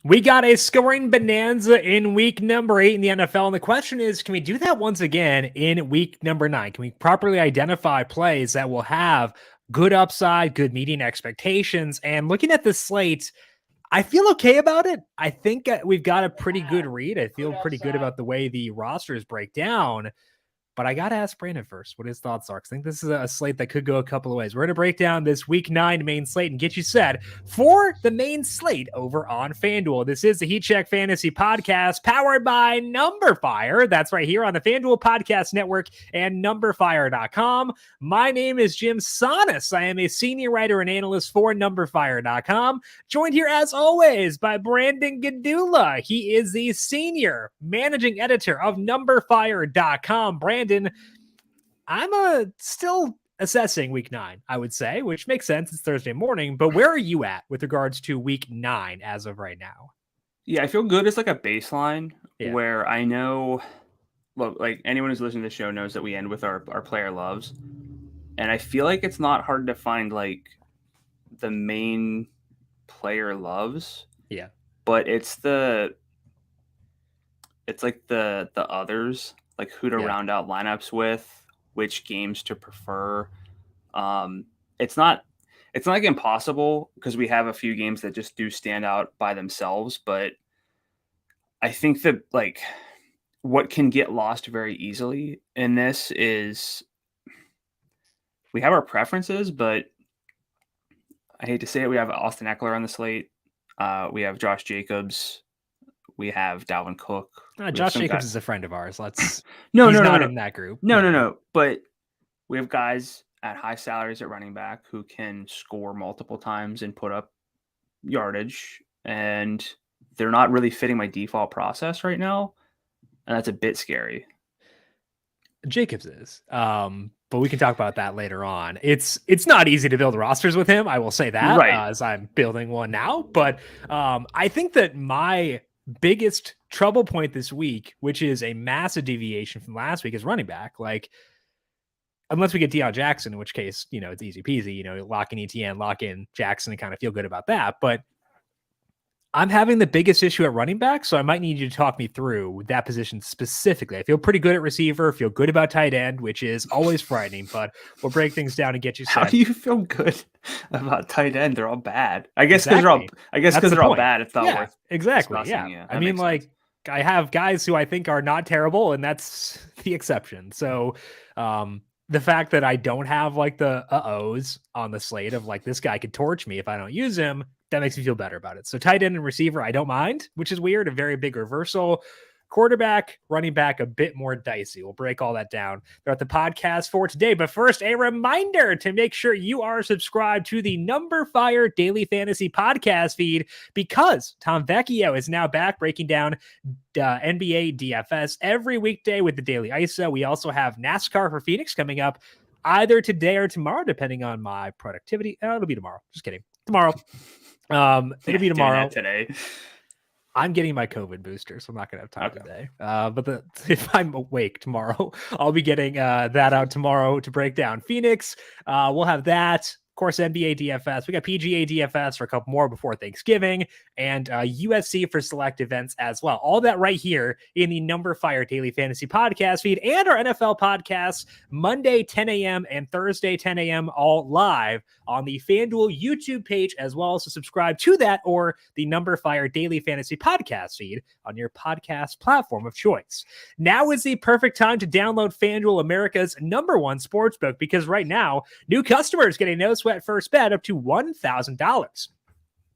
We got a scoring bonanza in week number 8 in the NFL. And the question is, can we do that once again in week number 9? Can we properly identify plays that will have good upside, good meeting expectations? And looking at the slate, I feel okay about it. I think we've got a pretty good read. I feel pretty good about the way the rosters break down. But I got to ask Brandon first what his thoughts are. I think this is a slate that could go a couple of ways. We're going to break down this week 9 main slate and get you set for the main slate over on FanDuel. This is the Heat Check Fantasy Podcast powered by numberFire. That's right here on the FanDuel Podcast Network and numberFire.com. My name is Jim Sonis. I am a senior writer and analyst for numberFire.com. Joined here as always by Brandon Gadula. He is the senior managing editor of numberFire.com. Brandon, I'm still assessing week 9, I would say, which makes sense. It's Thursday morning, but where are you at with regards to week 9 as of right now? Yeah, I feel good. It's like a baseline where I know, look, like anyone who's listening to the show knows that we end with our player loves. And I feel like it's not hard to find like the main player loves. Yeah. But it's like the others, like who to round out lineups with, which games to prefer. It's not like impossible because we have a few games that just do stand out by themselves, but I think that like what can get lost very easily in this is we have our preferences, but I hate to say it, we have Austin Eckler on the slate. We have Josh Jacobs. We have Dalvin Cook. Josh Jacobs is a friend of ours. He's not in that group. No. But we have guys at high salaries at running back who can score multiple times and put up yardage, and they're not really fitting my default process right now, and that's a bit scary. Jacobs is, but we can talk about that later on. It's not easy to build rosters with him. I will say that as I'm building one now. But I think that my biggest trouble point this week, which is a massive deviation from last week, is running back. Like, unless we get Deion Jackson, in which case, it's easy peasy, lock in ETN, lock in Jackson and kind of feel good about that. But I'm having the biggest issue at running back, so I might need you to talk me through that position specifically. I feel pretty good at receiver, feel good about tight end, which is always frightening, but we'll break things down and get you set. How do you feel good about tight end? They're all bad. I guess because they're all bad, it's not worth exactly. Yeah. I mean, like, I have guys who I think are not terrible, and that's the exception. So the fact that I don't have like the uh-ohs on the slate of like, this guy could torch me if I don't use him, that makes me feel better about it. So tight end and receiver, I don't mind, which is weird. A very big reversal. Quarterback, running back, a bit more dicey. We'll break all that down throughout the podcast for today. But first, a reminder to make sure you are subscribed to the numberFire Daily Fantasy Podcast feed, because Tom Vecchio is now back breaking down NBA DFS every weekday with the Daily ISO. We also have NASCAR for Phoenix coming up either today or tomorrow, depending on my productivity. It'll be tomorrow. Just kidding. Tomorrow. It'll be tomorrow. Today. I'm getting my COVID booster, so I'm not going to have time today. But if I'm awake tomorrow, I'll be getting that out tomorrow to break down Phoenix. We'll have that. Of course, NBA DFS. We got PGA DFS for a couple more before Thanksgiving, and UFC for select events as well. All that right here in the numberFire Daily Fantasy Podcast feed, and our NFL podcasts Monday 10 a.m. and Thursday 10 a.m. all live on the FanDuel YouTube page as well. So subscribe to that or the numberFire Daily Fantasy Podcast feed on your podcast platform of choice. Now is the perfect time to download FanDuel, America's #1 sportsbook, because right now, new customers get a no sweat first bet up to $1,000.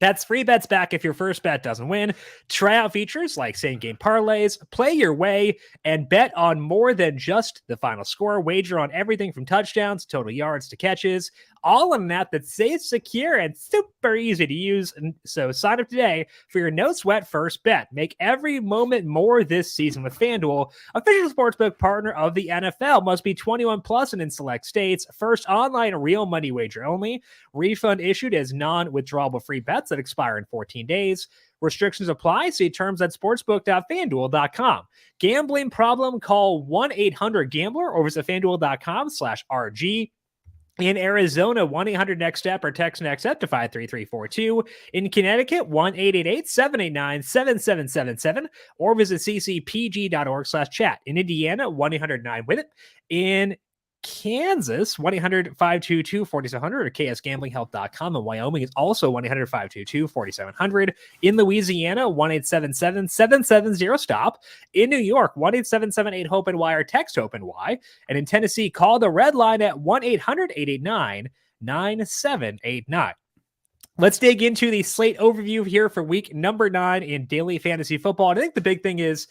That's free bets back if your first bet doesn't win. Try out features like same-game parlays, play your way, and bet on more than just the final score. Wager on everything from touchdowns, total yards, to catches. All on an app that's safe, secure, and super easy to use. And so sign up today for your no-sweat first bet. Make every moment more this season with FanDuel, official sportsbook partner of the NFL. Must be 21 plus and in select states. First online real money wager only. Refund issued as non-withdrawable free bets that expire in 14 days. Restrictions apply. See terms at sportsbook.fanduel.com. Gambling problem? Call 1-800-GAMBLER or visit fanduel.com/RG. In Arizona, 1-800-NEXT-STEP or text next step to 53342. In Connecticut, 1-888-789-7777 or visit ccpg.org/chat. In Indiana, 1-800-9-WIN-IT. In Kansas, 1-800-522-4700 or ksgamblinghelp.com. In Wyoming is also 1-800-522-4700. In Louisiana, 1-877-770-STOP. In New York, 1-877-8-HOPE-NY or text HOPE-NY. And in Tennessee, call the red line at 1-800-889-9789. Let's dig into the slate overview here for week number 9 in daily fantasy football. And I think the big thing is,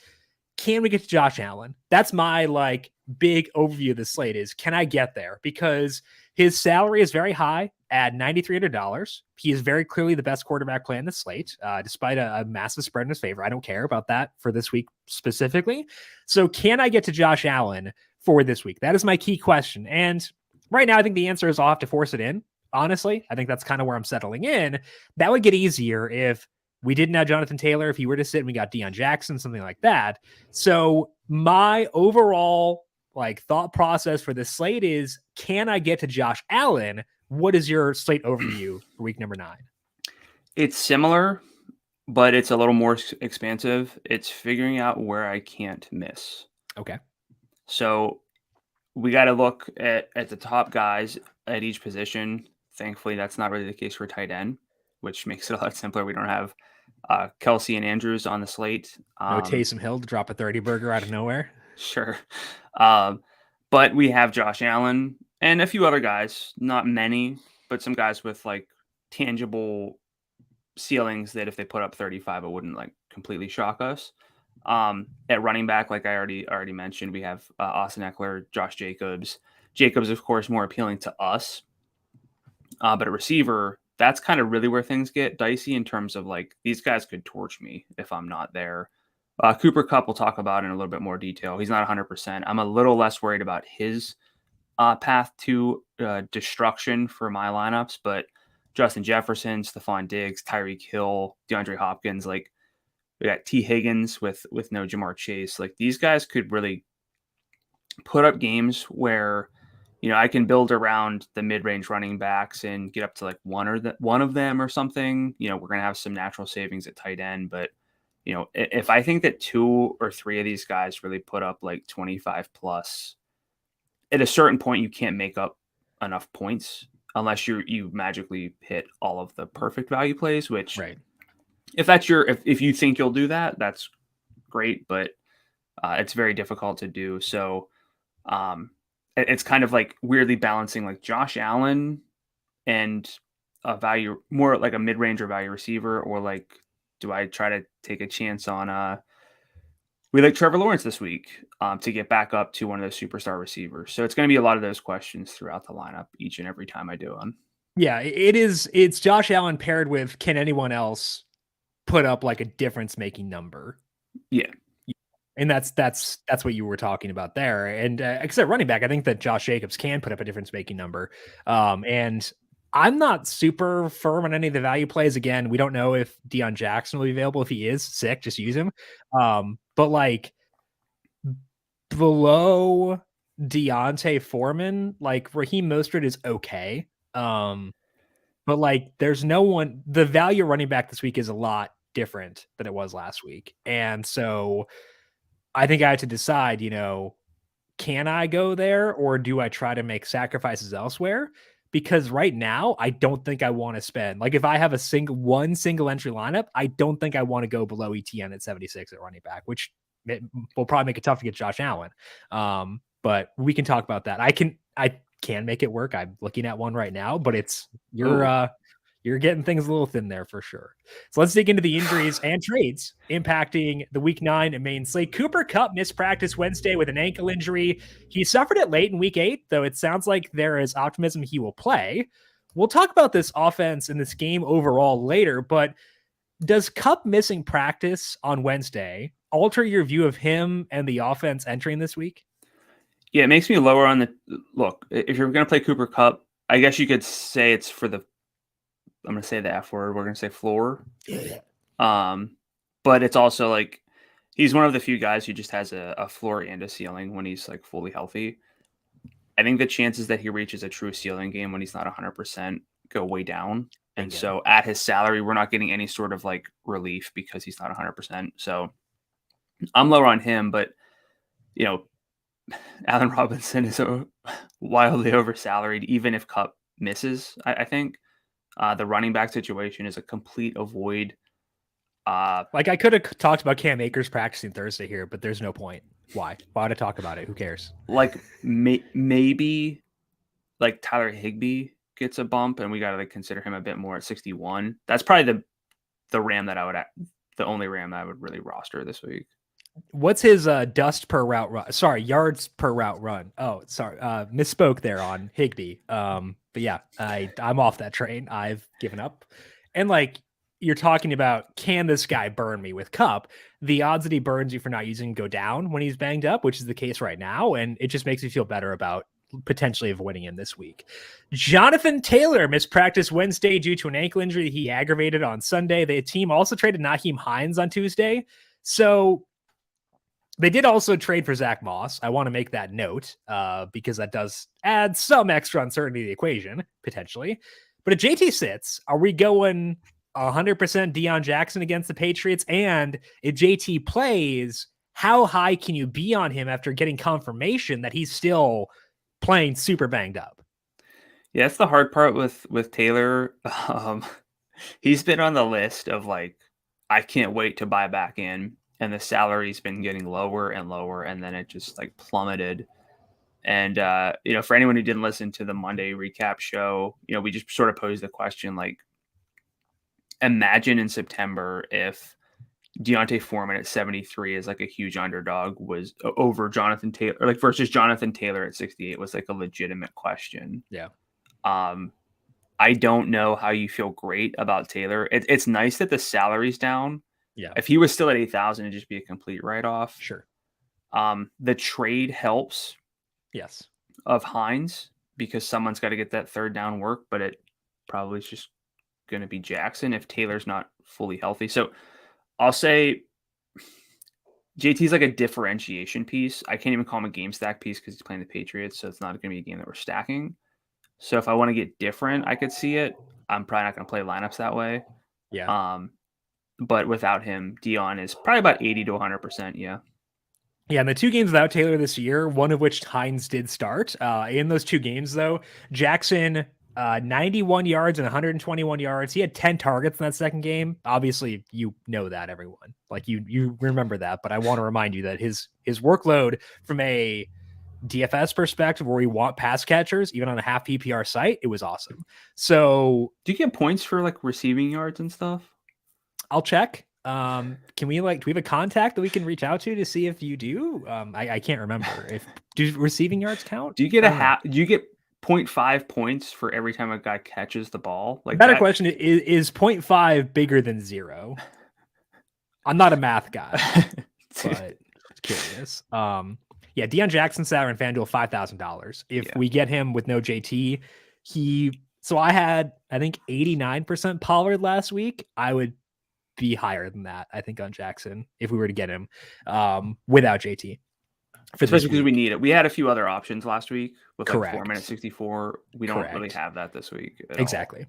can we get to Josh Allen? That's my big overview of the slate is, can I get there? Because his salary is very high at $9,300. He is very clearly the best quarterback play in the slate, despite a massive spread in his favor. I don't care about that for this week specifically. So can I get to Josh Allen for this week? That is my key question. And right now, I think the answer is I'll have to force it in. Honestly, I think that's kind of where I'm settling in. That would get easier if we didn't have Jonathan Taylor. If he were to sit and we got Deion Jackson, something like that. So my overall thought process for this slate is, can I get to Josh Allen? What is your slate overview for week number 9? It's similar, but it's a little more expansive. It's figuring out where I can't miss. Okay. So we got to look at the top guys at each position. Thankfully, that's not really the case for tight end, which makes it a lot simpler. We don't have Kelsey and Andrews on the slate. No Taysom Hill to drop a 30 burger out of nowhere. Sure. But we have Josh Allen and a few other guys, not many, but some guys with tangible ceilings that if they put up 35, it wouldn't completely shock us. At running back, like I already mentioned, we have Austin Eckler, Josh Jacobs. Jacobs, of course, more appealing to us. But a receiver, that's kind of really where things get dicey in terms of these guys could torch me if I'm not there. Cooper Kupp we'll talk about in a little bit more detail. He's not 100%. I'm a little less worried about his path to destruction for my lineups, but Justin Jefferson, Stephon Diggs, Tyreek Hill, DeAndre Hopkins, we got T. Higgins with no Jamar Chase. These guys could really put up games where I can build around the mid-range running backs and get up to one of them or something. We're going to have some natural savings at tight end, but if I think that 2 or 3 of these guys really put up 25 plus, at a certain point, you can't make up enough points unless you magically hit all of the perfect value plays, which right. If you think you'll do that, that's great, but it's very difficult to do. So it's kind of weirdly balancing Josh Allen and a value, more a mid-range or value receiver, or do I try to take a chance on we like Trevor Lawrence this week to get back up to one of those superstar receivers. So it's going to be a lot of those questions throughout the lineup each and every time I do one. Yeah, it's Josh Allen paired with, can anyone else put up a difference-making number? Yeah. And that's what you were talking about there. And except running back, I think that Josh Jacobs can put up a difference-making number. And I'm not super firm on any of the value plays. Again, we don't know if Deion Jackson will be available. If he is sick, just use him. But below Deontay Foreman, Raheem Mostert is okay. But there's no one. The value running back this week is a lot different than it was last week, and so I think I had to decide. Can I go there, or do I try to make sacrifices elsewhere? Because right now, I don't think I want to spend. If I have a single entry lineup, I don't think I want to go below ETN at 76 at running back, which will probably make it tough to get Josh Allen. But we can talk about that. I can make it work. I'm looking at one right now, but you're getting things a little thin there for sure. So let's dig into the injuries and trades impacting the week 9 main slate. Cooper Kupp missed practice Wednesday with an ankle injury. He suffered it late in week 8, though it sounds like there is optimism he will play. We'll talk about this offense in this game overall later, but does Kupp missing practice on Wednesday alter your view of him and the offense entering this week? Yeah, it makes me lower on the look. If you're going to play Cooper Kupp, I guess you could say it's for the, I'm going to say the F word. We're going to say floor. But it's also he's one of the few guys who just has a floor and a ceiling when he's fully healthy. I think the chances that he reaches a true ceiling game when he's not 100% go way down. And so at his salary, we're not getting any sort of like relief because he's not 100%. So I'm lower on him, but Allen Robinson is wildly oversalaried, even if Kupp misses. I think the running back situation is a complete avoid. Like I could have talked about Cam Akers practicing Thursday here, but there's no point. Why would I talk about it? Who cares? Like maybe like Tyler Higbee gets a bump, and we got to consider him a bit more at 61. That's probably the Ram that the only Ram that I would really roster this week. What's his dust per route run? Sorry, yards per route run. Oh, sorry, misspoke there on Higbee. But yeah, I'm off that train. I've given up. And like you're talking about, can this guy burn me with Kupp? The odds that he burns you for not using him go down when he's banged up, which is the case right now, and it just makes me feel better about potentially avoiding him this week. Jonathan Taylor missed practice Wednesday due to an ankle injury he aggravated on Sunday. The team also traded Nyheim Hines on Tuesday, so they did also trade for Zach Moss. I want to make that note because that does add some extra uncertainty to the equation, potentially. But if JT sits, are we going 100% Deion Jackson against the Patriots? And if JT plays, how high can you be on him after getting confirmation that he's still playing super banged up? Yeah, that's the hard part with Taylor. He's been on the list of like, I can't wait to buy back in. And the salary's been getting lower and lower, and then it just like plummeted. And for anyone who didn't listen to the Monday recap show, we just sort of posed the question, like, imagine in September if Deontay Foreman at 73 is like a huge underdog was over Jonathan Taylor, like versus Jonathan Taylor at 68 was like a legitimate question. Yeah. I don't know how you feel great about Taylor. It's nice that the salary's down. Yeah. If he was still at 8,000, it'd just be a complete write-off. Sure. The trade helps. Yes. Of Hines, because someone's got to get that third down work, but it probably is just going to be Jackson if Taylor's not fully healthy. So I'll say JT's like a differentiation piece. I can't even call him a game stack piece because he's playing the Patriots, so it's not going to be a game that we're stacking. So if I want to get different, I could see it. I'm probably not going to play lineups that way. Yeah. But without him, Deion is probably about 80 to 100%. Yeah. Yeah, and the two games without Taylor this year, one of which Hines did start. In those two games, though, Jackson, 91 yards and 121 yards. He had 10 targets in that second game. Obviously, you know that, everyone. Like, you remember that, but I want to remind you that his workload from a DFS perspective, where we want pass catchers, even on a half PPR site, it was awesome. So, do you get points for, like, receiving yards and stuff? I'll check. Can we do we have a contact that we can reach out to see if you do? I can't remember. Do receiving yards count? Do you get do you get 0.5 points for every time a guy catches the ball? Like, better question is 0.5 bigger than 0? I'm not a math guy, but curious. Yeah, Deion Jackson salary in FanDuel $5,000. If we get him with no JT, so I had, I think, 89% Pollard last week. I would be higher than that, I think, on Jackson if we were to get him without JT. Especially because we need it. We had a few other options last week with like Correct. 4 minutes 64. We don't really have that this week. Exactly.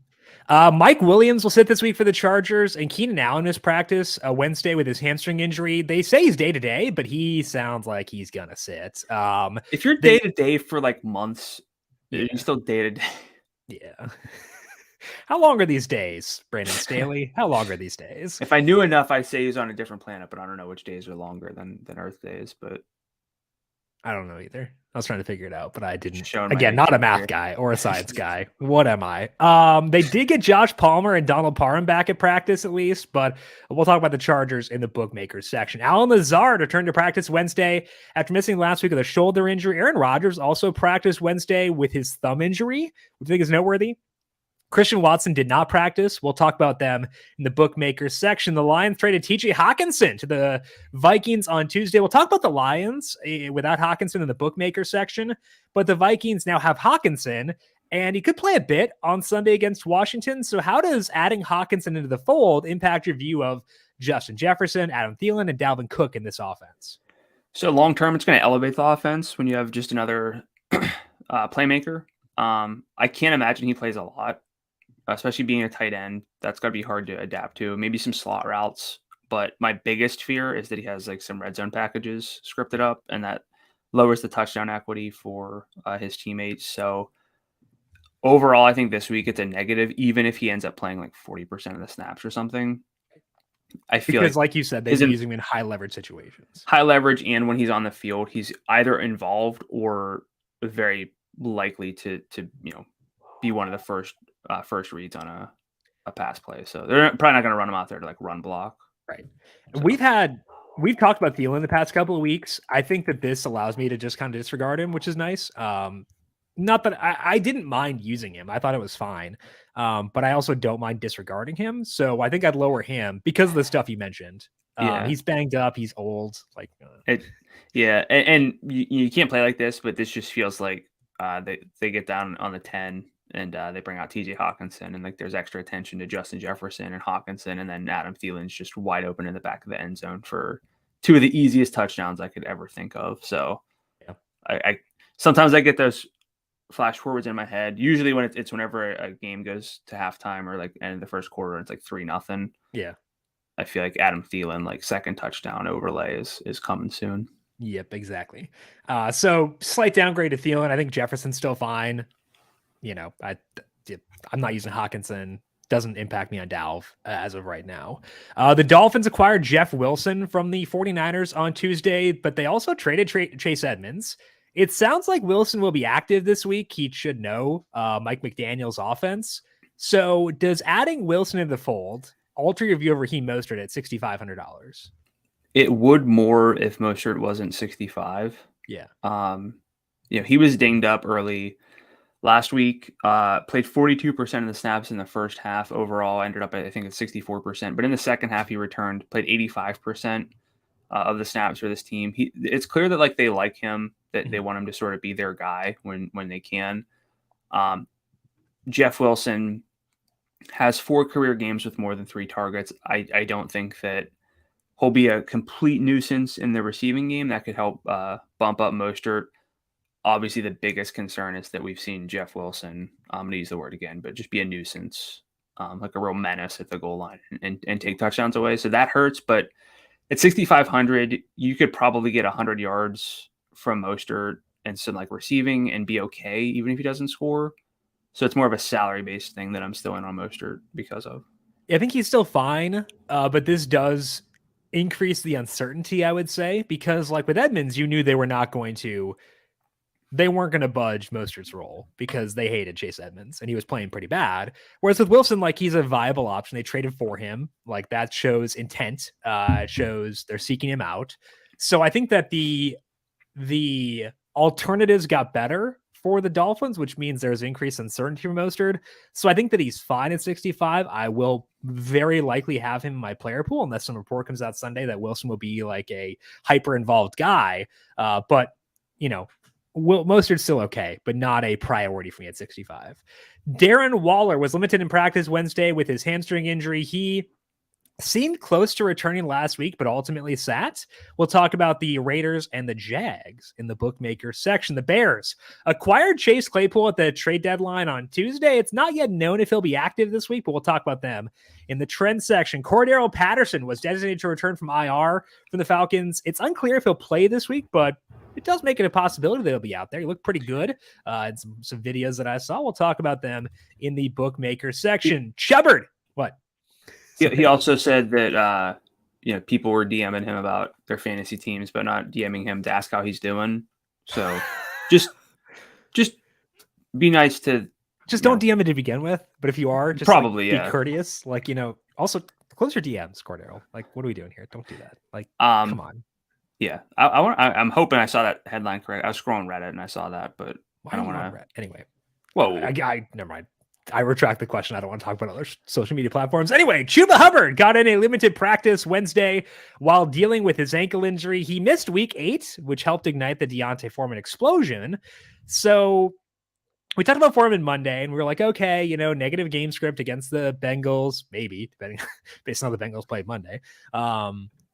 Mike Williams will sit this week for the Chargers, and Keenan Allen missed practice Wednesday with his hamstring injury. They say he's day-to-day, but he sounds like he's going to sit. If you're day-to-day for like months, you're still day-to-day. Yeah. How long are these days, Brandon Staley? How long are these days? If I knew enough, I'd say he's on a different planet, but I don't know which days are longer than Earth days. But I don't know either. I was trying to figure it out, but I didn't. Again, not a math guy or a science guy. What am I? They did get Josh Palmer and Donald Parham back at practice at least, but we'll talk about the Chargers in the bookmakers section. Allen Lazard returned to practice Wednesday after missing last week with a shoulder injury. Aaron Rodgers also practiced Wednesday with his thumb injury, which I think is noteworthy. Christian Watson did not practice. We'll talk about them in the bookmakers section. The Lions traded TJ Hawkinson to the Vikings on Tuesday. We'll talk about the Lions without Hawkinson in the bookmakers section, but the Vikings now have Hawkinson, and he could play a bit on Sunday against Washington. So how does adding Hawkinson into the fold impact your view of Justin Jefferson, Adam Thielen, and Dalvin Cook in this offense? So long-term, it's going to elevate the offense when you have just another playmaker. I can't imagine he plays a lot, especially being a tight end. That's got to be hard to adapt to. Maybe some slot routes. But my biggest fear is that he has like some red zone packages scripted up, and that lowers the touchdown equity for his teammates. So overall, I think this week it's a negative, even if he ends up playing like 40% of the snaps or something. I feel because, like you said, they've been using him in high leverage situations. High leverage, and when he's on the field, he's either involved or very likely to be one of the first reads on a pass play. So they're probably not going to run him out there to like run block. Right. So. We've talked about Thielen the past couple of weeks. I think that this allows me to just kind of disregard him, which is nice. Not that I didn't mind using him. I thought it was fine. But I also don't mind disregarding him. So I think I'd lower him because of the stuff you mentioned. He's banged up. He's old. Like, and you can't play like this, but this just feels like they get down on the 10 and they bring out TJ Hawkinson, and like there's extra attention to Justin Jefferson and Hawkinson, and then Adam Thielen's just wide open in the back of the end zone for two of the easiest touchdowns I could ever think of. So yeah. I sometimes I get those flash forwards in my head. Usually when it's whenever a game goes to halftime or like end of the first quarter, and it's like 3-0. Yeah. I feel like Adam Thielen, like second touchdown overlay is coming soon. Yep, exactly. So slight downgrade to Thielen. I think Jefferson's still fine. I'm not using Hawkinson. Doesn't impact me on Dalv as of right now. The Dolphins acquired Jeff Wilson from the 49ers on Tuesday, but they also traded Chase Edmonds. It sounds like Wilson will be active this week. He should know Mike McDaniel's offense. So does adding Wilson in the fold alter your view of Raheem Mostert at $6,500? It would more if Mostert wasn't 65. Yeah. He was dinged up early last week, played 42% of the snaps in the first half overall, ended up I think at 64%, but in the second half he returned, played 85% of the snaps for this team. It's clear that like they like him, that they want him to sort of be their guy when they can. Jeff Wilson has 4 career games with more than 3 targets. I don't think that he'll be a complete nuisance in the receiving game. That could help bump up Mostert. Obviously, the biggest concern is that we've seen Jeff Wilson, I'm going to use the word again, but just be a nuisance, like a real menace at the goal line and take touchdowns away. So that hurts. But at 6,500, you could probably get 100 yards from Mostert and some like receiving and be okay, even if he doesn't score. So it's more of a salary-based thing that I'm still in on Mostert because of. I think he's still fine, but this does increase the uncertainty, I would say, because like with Edmonds, you knew they weren't going to budge Mostert's role because they hated Chase Edmonds and he was playing pretty bad. Whereas with Wilson, like he's a viable option. They traded for him. Like that shows intent. It shows they're seeking him out. So I think that the alternatives got better for the Dolphins, which means there's increased uncertainty for Mostert. So I think that he's fine at 65. I will very likely have him in my player pool unless some report comes out Sunday that Wilson will be like a hyper involved guy. But Mostert's still okay, but not a priority for me at 65. Darren Waller was limited in practice Wednesday with his hamstring injury. He seemed close to returning last week, but ultimately sat. We'll talk about the Raiders and the Jags in the bookmaker section. The Bears acquired Chase Claypool at the trade deadline on Tuesday. It's not yet known if he'll be active this week, but we'll talk about them in the trend section. Cordero Patterson was designated to return from IR from the Falcons. It's unclear if he'll play this week, but it does make it a possibility that he'll be out there. He looked pretty good. And some videos that I saw. We'll talk about them in the bookmaker section. Chubbard. What? He also said that people were DMing him about their fantasy teams, but not DMing him to ask how he's doing. So just be nice to don't DM it to begin with. But if you are, just probably be courteous. Like also close your DMs, Cordero. Like, what are we doing here? Don't do that. Like, come on. Yeah, I'm hoping I saw that headline correct. I was scrolling Reddit and I saw that, but I don't want to. Anyway, whoa, I never mind. I retract the question. I don't want to talk about other social media platforms. Anyway, Chuba Hubbard got in a limited practice Wednesday while dealing with his ankle injury. He missed week 8, which helped ignite the Deontay Foreman explosion. So we talked about Foreman Monday, and we were like, okay, negative game script against the Bengals, maybe, depending based on how the Bengals played Monday.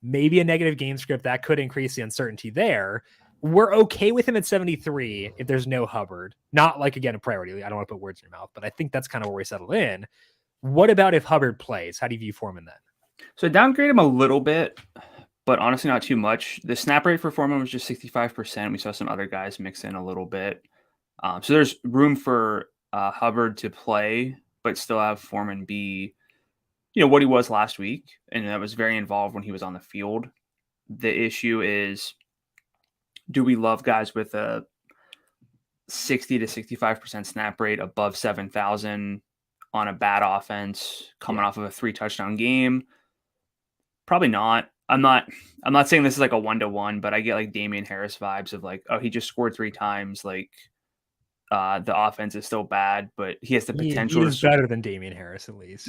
Maybe a negative game script that could increase the uncertainty there. we're okay with him at 73 if there's no Hubbard. Not like, again, a priority. I don't want to put words in your mouth, but I think that's kind of where we settle in. What about if Hubbard plays? How do you view Foreman then? So downgrade him a little bit, but honestly not too much. The snap rate for Foreman was just 65%. We saw some other guys mix in a little bit. So there's room for Hubbard to play, but still have Foreman be, what he was last week. And that was very involved when he was on the field. The issue is, do we love guys with a 60 to 65% snap rate above 7,000 on a bad offense coming off of a 3-touchdown game? Probably not. I'm not saying this is like a 1-to-1, but I get like Damian Harris vibes of like, oh, he just scored 3 times. Like the offense is still bad, but he has the potential. He's better than Damian Harris at least.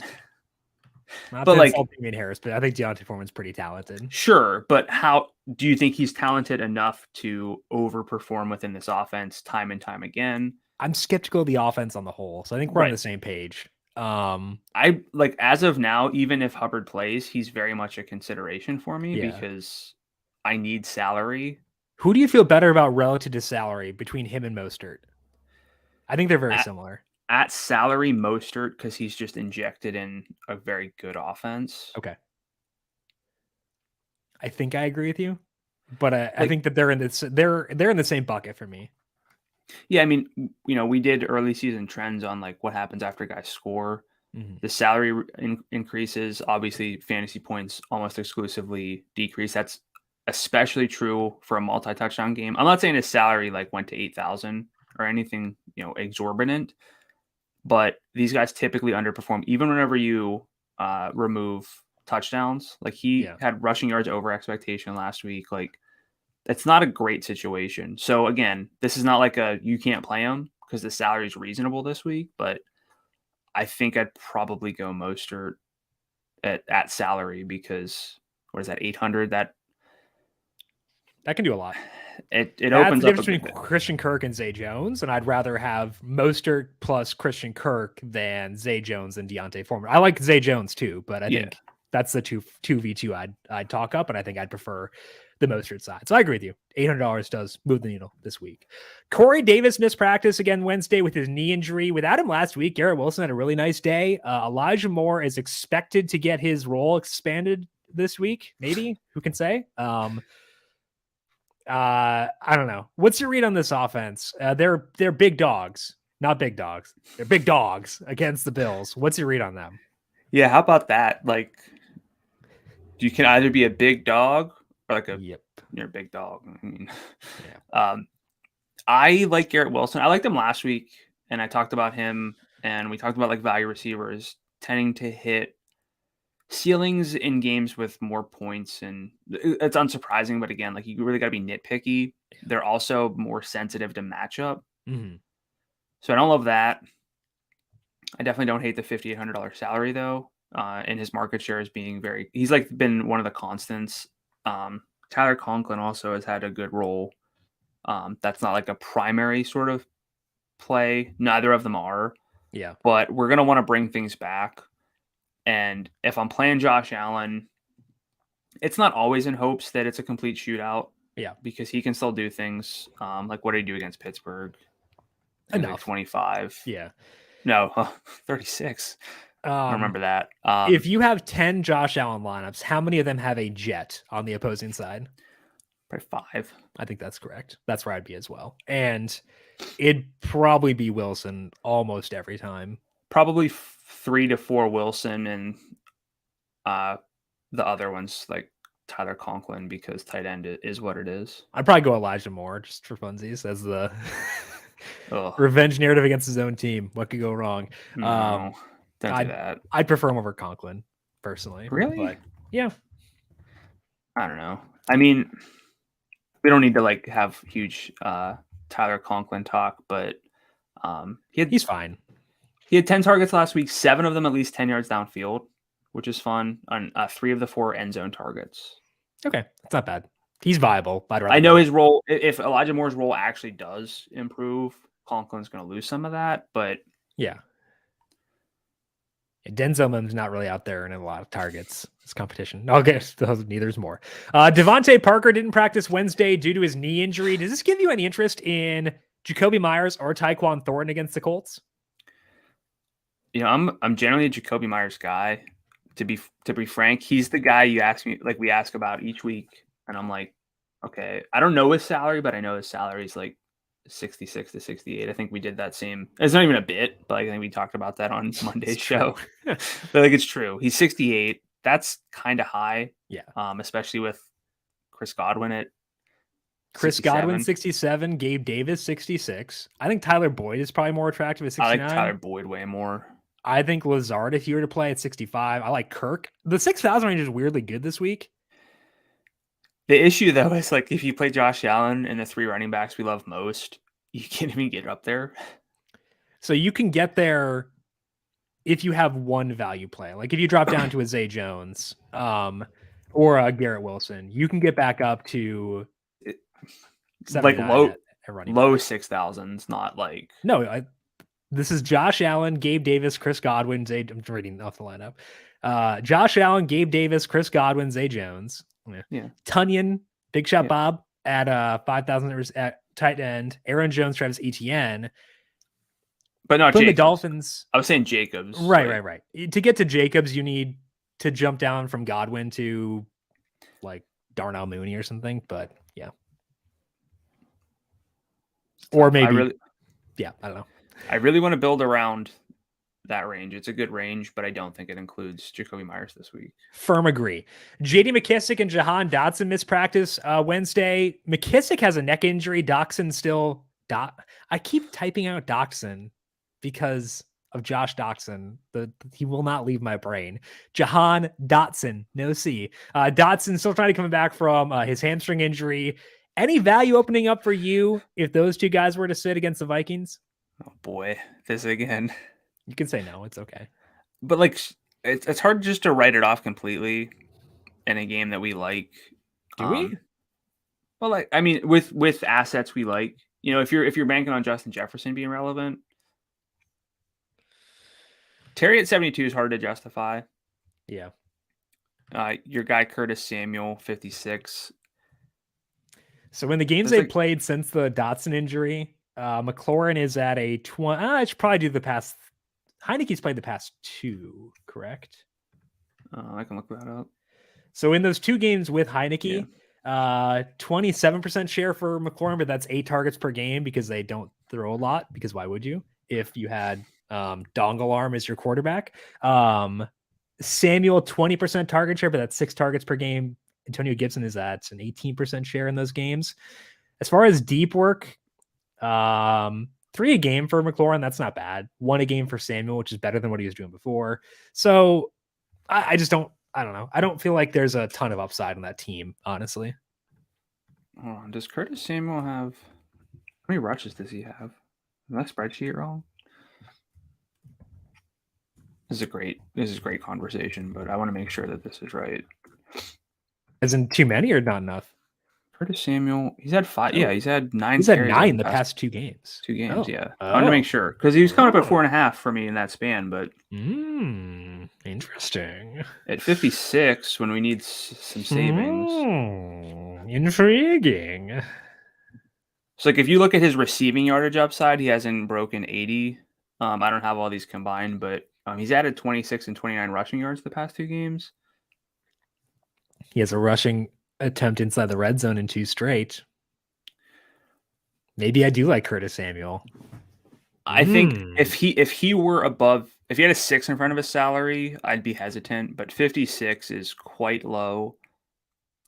Not but like Damian Harris, but I think Deontay Foreman's pretty talented. Sure, but how do you think he's talented enough to overperform within this offense time and time again? I'm skeptical of the offense on the whole, so I think we're on the same page. I like as of now, even if Hubbard plays, he's very much a consideration for me because I need salary. Who do you feel better about relative to salary between him and Mostert? I think they're very similar. At salary, Mostert, because he's just injected in a very good offense. Okay. I think I agree with you, but I think that they're in the same bucket for me. Yeah, I mean, we did early season trends on like what happens after guys score. Mm-hmm. The salary increases, obviously fantasy points almost exclusively decrease. That's especially true for a multi-touchdown game. I'm not saying his salary like went to 8,000 or anything, exorbitant, but these guys typically underperform even whenever you remove touchdowns. Like he had rushing yards over expectation last week. Like it's not a great situation. So again, this is not like you can't play him because the salary is reasonable this week, but I think I'd probably go Mostert at salary because what is that, 800? That can do a lot. It opens up between Christian Kirk and Zay Jones, and I'd rather have Mostert plus Christian Kirk than Zay Jones and Deontay Foreman. I like Zay Jones too, but I think that's the 2v2 I'd talk up, and I think I'd prefer the Mostert side. So I agree with you. $800 does move the needle this week. Corey Davis missed practice again Wednesday with his knee injury. Without him last week, Garrett Wilson had a really nice day. Elijah Moore is expected to get his role expanded this week. Maybe, who can say? I don't know. What's your read on this offense? They're big dogs, not big dogs. They're big dogs against the Bills. What's your read on them? Yeah, how about that? Like, you can either be a big dog or like you're a big dog. I mean, I like Garrett Wilson. I liked him last week, and I talked about him, and we talked about like value receivers tending to hit ceilings in games with more points, and it's unsurprising, but again, like you really got to be nitpicky. They're also more sensitive to matchup. Mm-hmm. So I don't love that. I definitely don't hate the $5,800 salary though. And his market share is being he's like been one of the constants. Tyler Conklin also has had a good role. That's not like a primary sort of play. Neither of them are. Yeah. But we're going to want to bring things back. And if I'm playing Josh Allen, it's not always in hopes that it's a complete shootout. Yeah. Because he can still do things. Like what did he do against Pittsburgh? Enough. Like 25. Yeah. No, 36. I remember that. If you have 10 Josh Allen lineups, how many of them have a jet on the opposing side? Probably 5. I think that's correct. That's where I'd be as well. And it'd probably be Wilson almost every time. Probably 3 to 4 Wilson, and the other ones like Tyler Conklin because tight end is what it is. I'd probably go Elijah Moore just for funsies as the revenge narrative against his own team. What could go wrong? No, don't do that. I'd prefer him over Conklin personally. Really? But yeah. I don't know. I mean, we don't need to like have huge Tyler Conklin talk, but he's fine. He had 10 targets last week, 7 of them at least 10 yards downfield, which is fun. On 3 of the 4 end zone targets. Okay, that's not bad. He's viable. I know his role. If Elijah Moore's role actually does improve, Conklin's going to lose some of that. But yeah, Denzel Mims not really out there in a lot of targets. It's competition. Okay, neither's more. Devontae Parker didn't practice Wednesday due to his knee injury. Does this give you any interest in Jacoby Myers or Tyquan Thornton against the Colts? I'm generally a Jacoby Myers guy. To be frank, he's the guy you ask me, like we ask about each week, and I'm like, okay, I don't know his salary, but I know his salary is like 66 to 68. I think we did that same. It's not even a bit, but I think we talked about that on Monday's show. But like it's true. He's 68. That's kind of high. Yeah. Especially with Chris Godwin at Chris 67. Godwin 67, Gabe Davis 66. I think Tyler Boyd is probably more attractive at 69. I like Tyler Boyd way more. I think Lazard, if you were to play at 65, I like Kirk. The 6,000 range is weirdly good this week. The issue, though, is like if you play Josh Allen and the 3 running backs we love most, you can't even get up there. So you can get there if you have one value play. Like if you drop down to a Zay Jones or a Garrett Wilson, you can get back up to like low back. 6,000s, not like... No, this is Josh Allen, Gabe Davis, Chris Godwin, Zay. I'm reading off the lineup. Josh Allen, Gabe Davis, Chris Godwin, Zay Jones. Yeah. Tunyon, Big Shot Bob at 5,000 at tight end. Aaron Jones, Travis Etienne. But not Jacobs. The Dolphins. I was saying Jacobs. Right. To get to Jacobs, you need to jump down from Godwin to like Darnell Mooney or something. But yeah. Or maybe. I don't know. I really want to build around that range. It's a good range, but I don't think it includes Jacoby Myers this week. Firm agree. JD McKissick and Jahan Dotson missed practice Wednesday. McKissick has a neck injury. Dotson still... I keep typing out Dotson because of Josh Dotson. He will not leave my brain. Jahan Dotson, no C. Dotson still trying to come back from his hamstring injury. Any value opening up for you if those two guys were to sit against the Vikings? Oh boy, this again. You can say no, it's okay. But like, it's hard just to write it off completely in a game that we like. Do we? Well, like, I mean, with assets we like, if you're banking on Justin Jefferson being relevant, Terry at 72 is hard to justify. Yeah. Your guy Curtis Samuel 56. So in the games they played since the Dotson injury, McLaurin is at a 20. I should probably do the past. Heineke's played the past 2, correct? I can look that up. So in those 2 games with Heineke, 27% share for McLaurin, but that's 8 targets per game because they don't throw a lot. Because why would you if you had Dongle Arm as your quarterback? Samuel 20% target share, but that's 6 targets per game. Antonio Gibson is at an 18% share in those games. As far as deep work, 3 a game for McLaurin, that's not bad. 1 a game for Samuel, which is better than what he was doing before. So I just don't know. I don't feel like there's a ton of upside on that team, honestly. Does Curtis Samuel have... How many rushes does he have? Is that spreadsheet wrong? This is great conversation, but I want to make sure that this is right. As in too many or not enough? Curtis Samuel, he's had 5. Yeah, he's had 9. He's had 9 the past 2 games. 2 games, yeah. I wanted to make sure because he was coming up at 4.5 for me in that span. But interesting. At 56, when we need some savings, intriguing. So, like, if you look at his receiving yardage upside, he hasn't broken 80. I don't have all these combined, but he's added 26 and 29 rushing yards the past 2 games. He has a rushing attempt inside the red zone in 2 straight. Maybe I do like Curtis Samuel. I think if he were above, if he had a 6 in front of his salary, I'd be hesitant. But 56 is quite low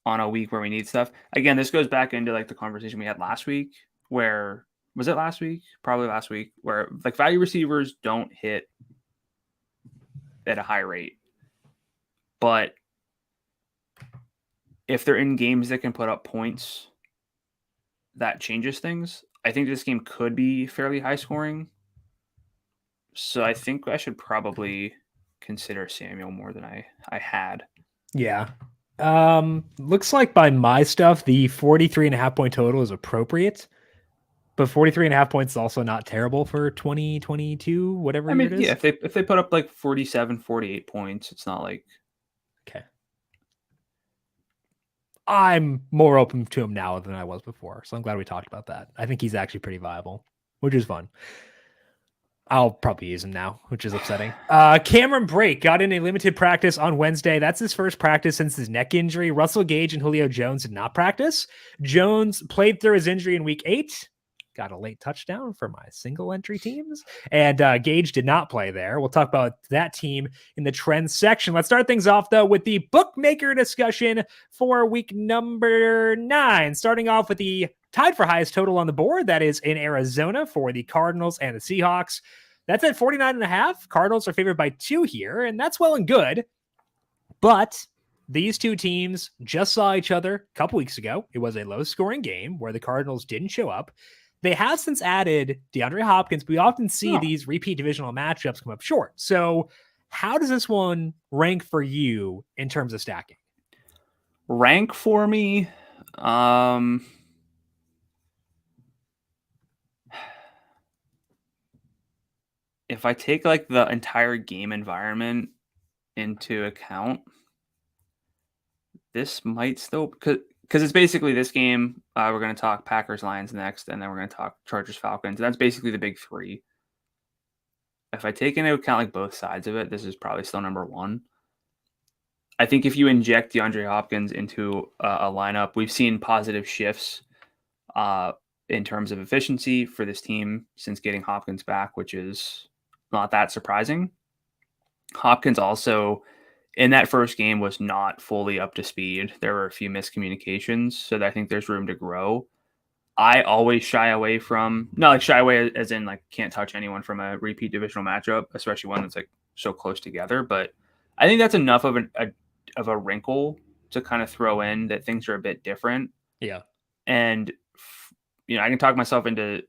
on a week where we need stuff. Again, this goes back into like the conversation we had last week. Where was it last week? Probably last week. Where like value receivers don't hit at a high rate, but if they're in games that can put up points, that changes things. I think this game could be fairly high scoring. So I think I should probably consider Samuel more than I had. Yeah. Looks like by my stuff, the 43.5 point total is appropriate. But 43.5 points is also not terrible for 2022, whatever I year mean, it is. yeah, if they put up like 47, 48 points, it's not like. Okay. I'm more open to him now than I was before. So I'm glad we talked about that. I think he's actually pretty viable, which is fun. I'll probably use him now, which is upsetting. Cameron Brake got in a limited practice on Wednesday. That's his first practice since his neck injury. Russell Gage and Julio Jones did not practice. Jones played through his injury in week 8. Got a late touchdown for my single entry teams. And Gage did not play there. We'll talk about that team in the trends section. Let's start things off, though, with the bookmaker discussion for week number 9. Starting off with the tied for highest total on the board. That is in Arizona for the Cardinals and the Seahawks. That's at 49.5. Cardinals are favored by 2 here, and that's well and good. But these two teams just saw each other a couple weeks ago. It was a low-scoring game where the Cardinals didn't show up. They have since added DeAndre Hopkins, but we often see these repeat divisional matchups come up short. So how does this one rank for you in terms of stacking? Rank for me, if I take like the entire game environment into account, this might still, because it's basically this game. We're going to talk Packers Lions next, and then we're going to talk Chargers Falcons. And that's basically the big 3. If I take into account like both sides of it, this is probably still number 1. I think if you inject DeAndre Hopkins into a lineup, we've seen positive shifts in terms of efficiency for this team since getting Hopkins back, which is not that surprising. Hopkins also in that first game was not fully up to speed. There were a few miscommunications, so I think there's room to grow. I always shy away from, not like shy away as in like can't touch anyone from a repeat divisional matchup, especially one that's like so close together. But I think that's enough of a wrinkle to kind of throw in that things are a bit different. Yeah. And I can talk myself into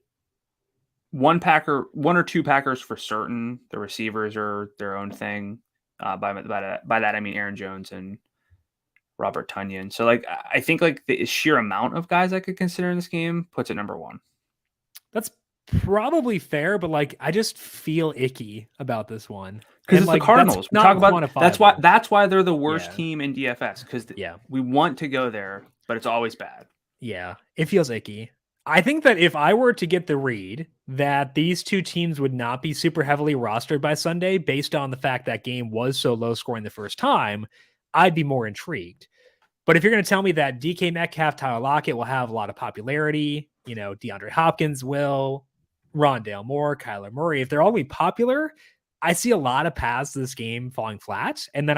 one or two Packers for certain. The receivers are their own thing. By that I mean Aaron Jones and Robert Tonyan. So like I think like the sheer amount of guys I could consider in this game puts it number 1. That's probably fair, but like I just feel icky about this one because it's like, the Cardinals. We talk about that's why they're the worst team in DFS because we want to go there, but it's always bad. Yeah, it feels icky. I think that if I were to get the read that these two teams would not be super heavily rostered by Sunday based on the fact that game was so low scoring the first time, I'd be more intrigued. But if you're going to tell me that DK Metcalf, Tyler Lockett will have a lot of popularity, DeAndre Hopkins will, Rondale Moore, Kyler Murray, if they're all going to be popular, I see a lot of paths to this game falling flat, and then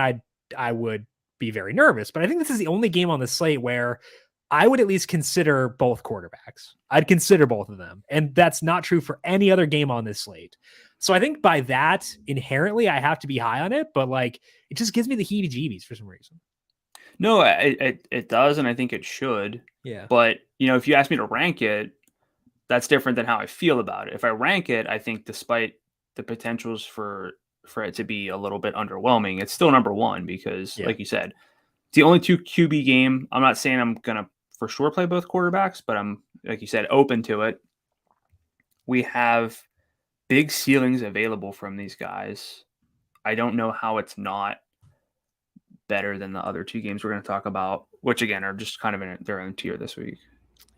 I would be very nervous. But I think this is the only game on the slate where I would at least consider both quarterbacks. I'd consider both of them. And that's not true for any other game on this slate. So I think by that, inherently, I have to be high on it. But like, it just gives me the heebie-jeebies for some reason. No, it does. And I think it should. Yeah. But, if you ask me to rank it, that's different than how I feel about it. If I rank it, I think despite the potentials for it to be a little bit underwhelming, it's still number 1 because, like you said, it's the only 2 QB game. I'm not saying I'm going to for sure play both quarterbacks, but I'm, like you said, open to it. We have big ceilings available from these guys. I don't know how it's not better than the other 2 games we're going to talk about, which again are just kind of in their own tier this week.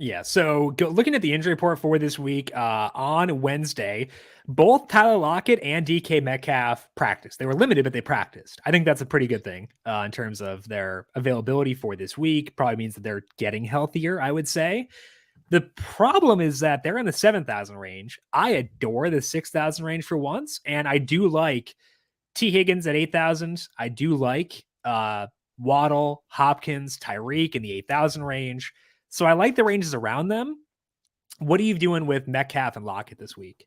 Yeah, so looking at the injury report for this week, on Wednesday, both Tyler Lockett and DK Metcalf practiced. They were limited, but they practiced. I think that's a pretty good thing in terms of their availability for this week. Probably means that they're getting healthier, I would say. The problem is that they're in the 7,000 range. I adore the 6,000 range for once, and I do like T. Higgins at 8,000. I do like Waddle, Hopkins, Tyreek in the 8,000 range. So I like the ranges around them. What are you doing with Metcalf and Lockett this week?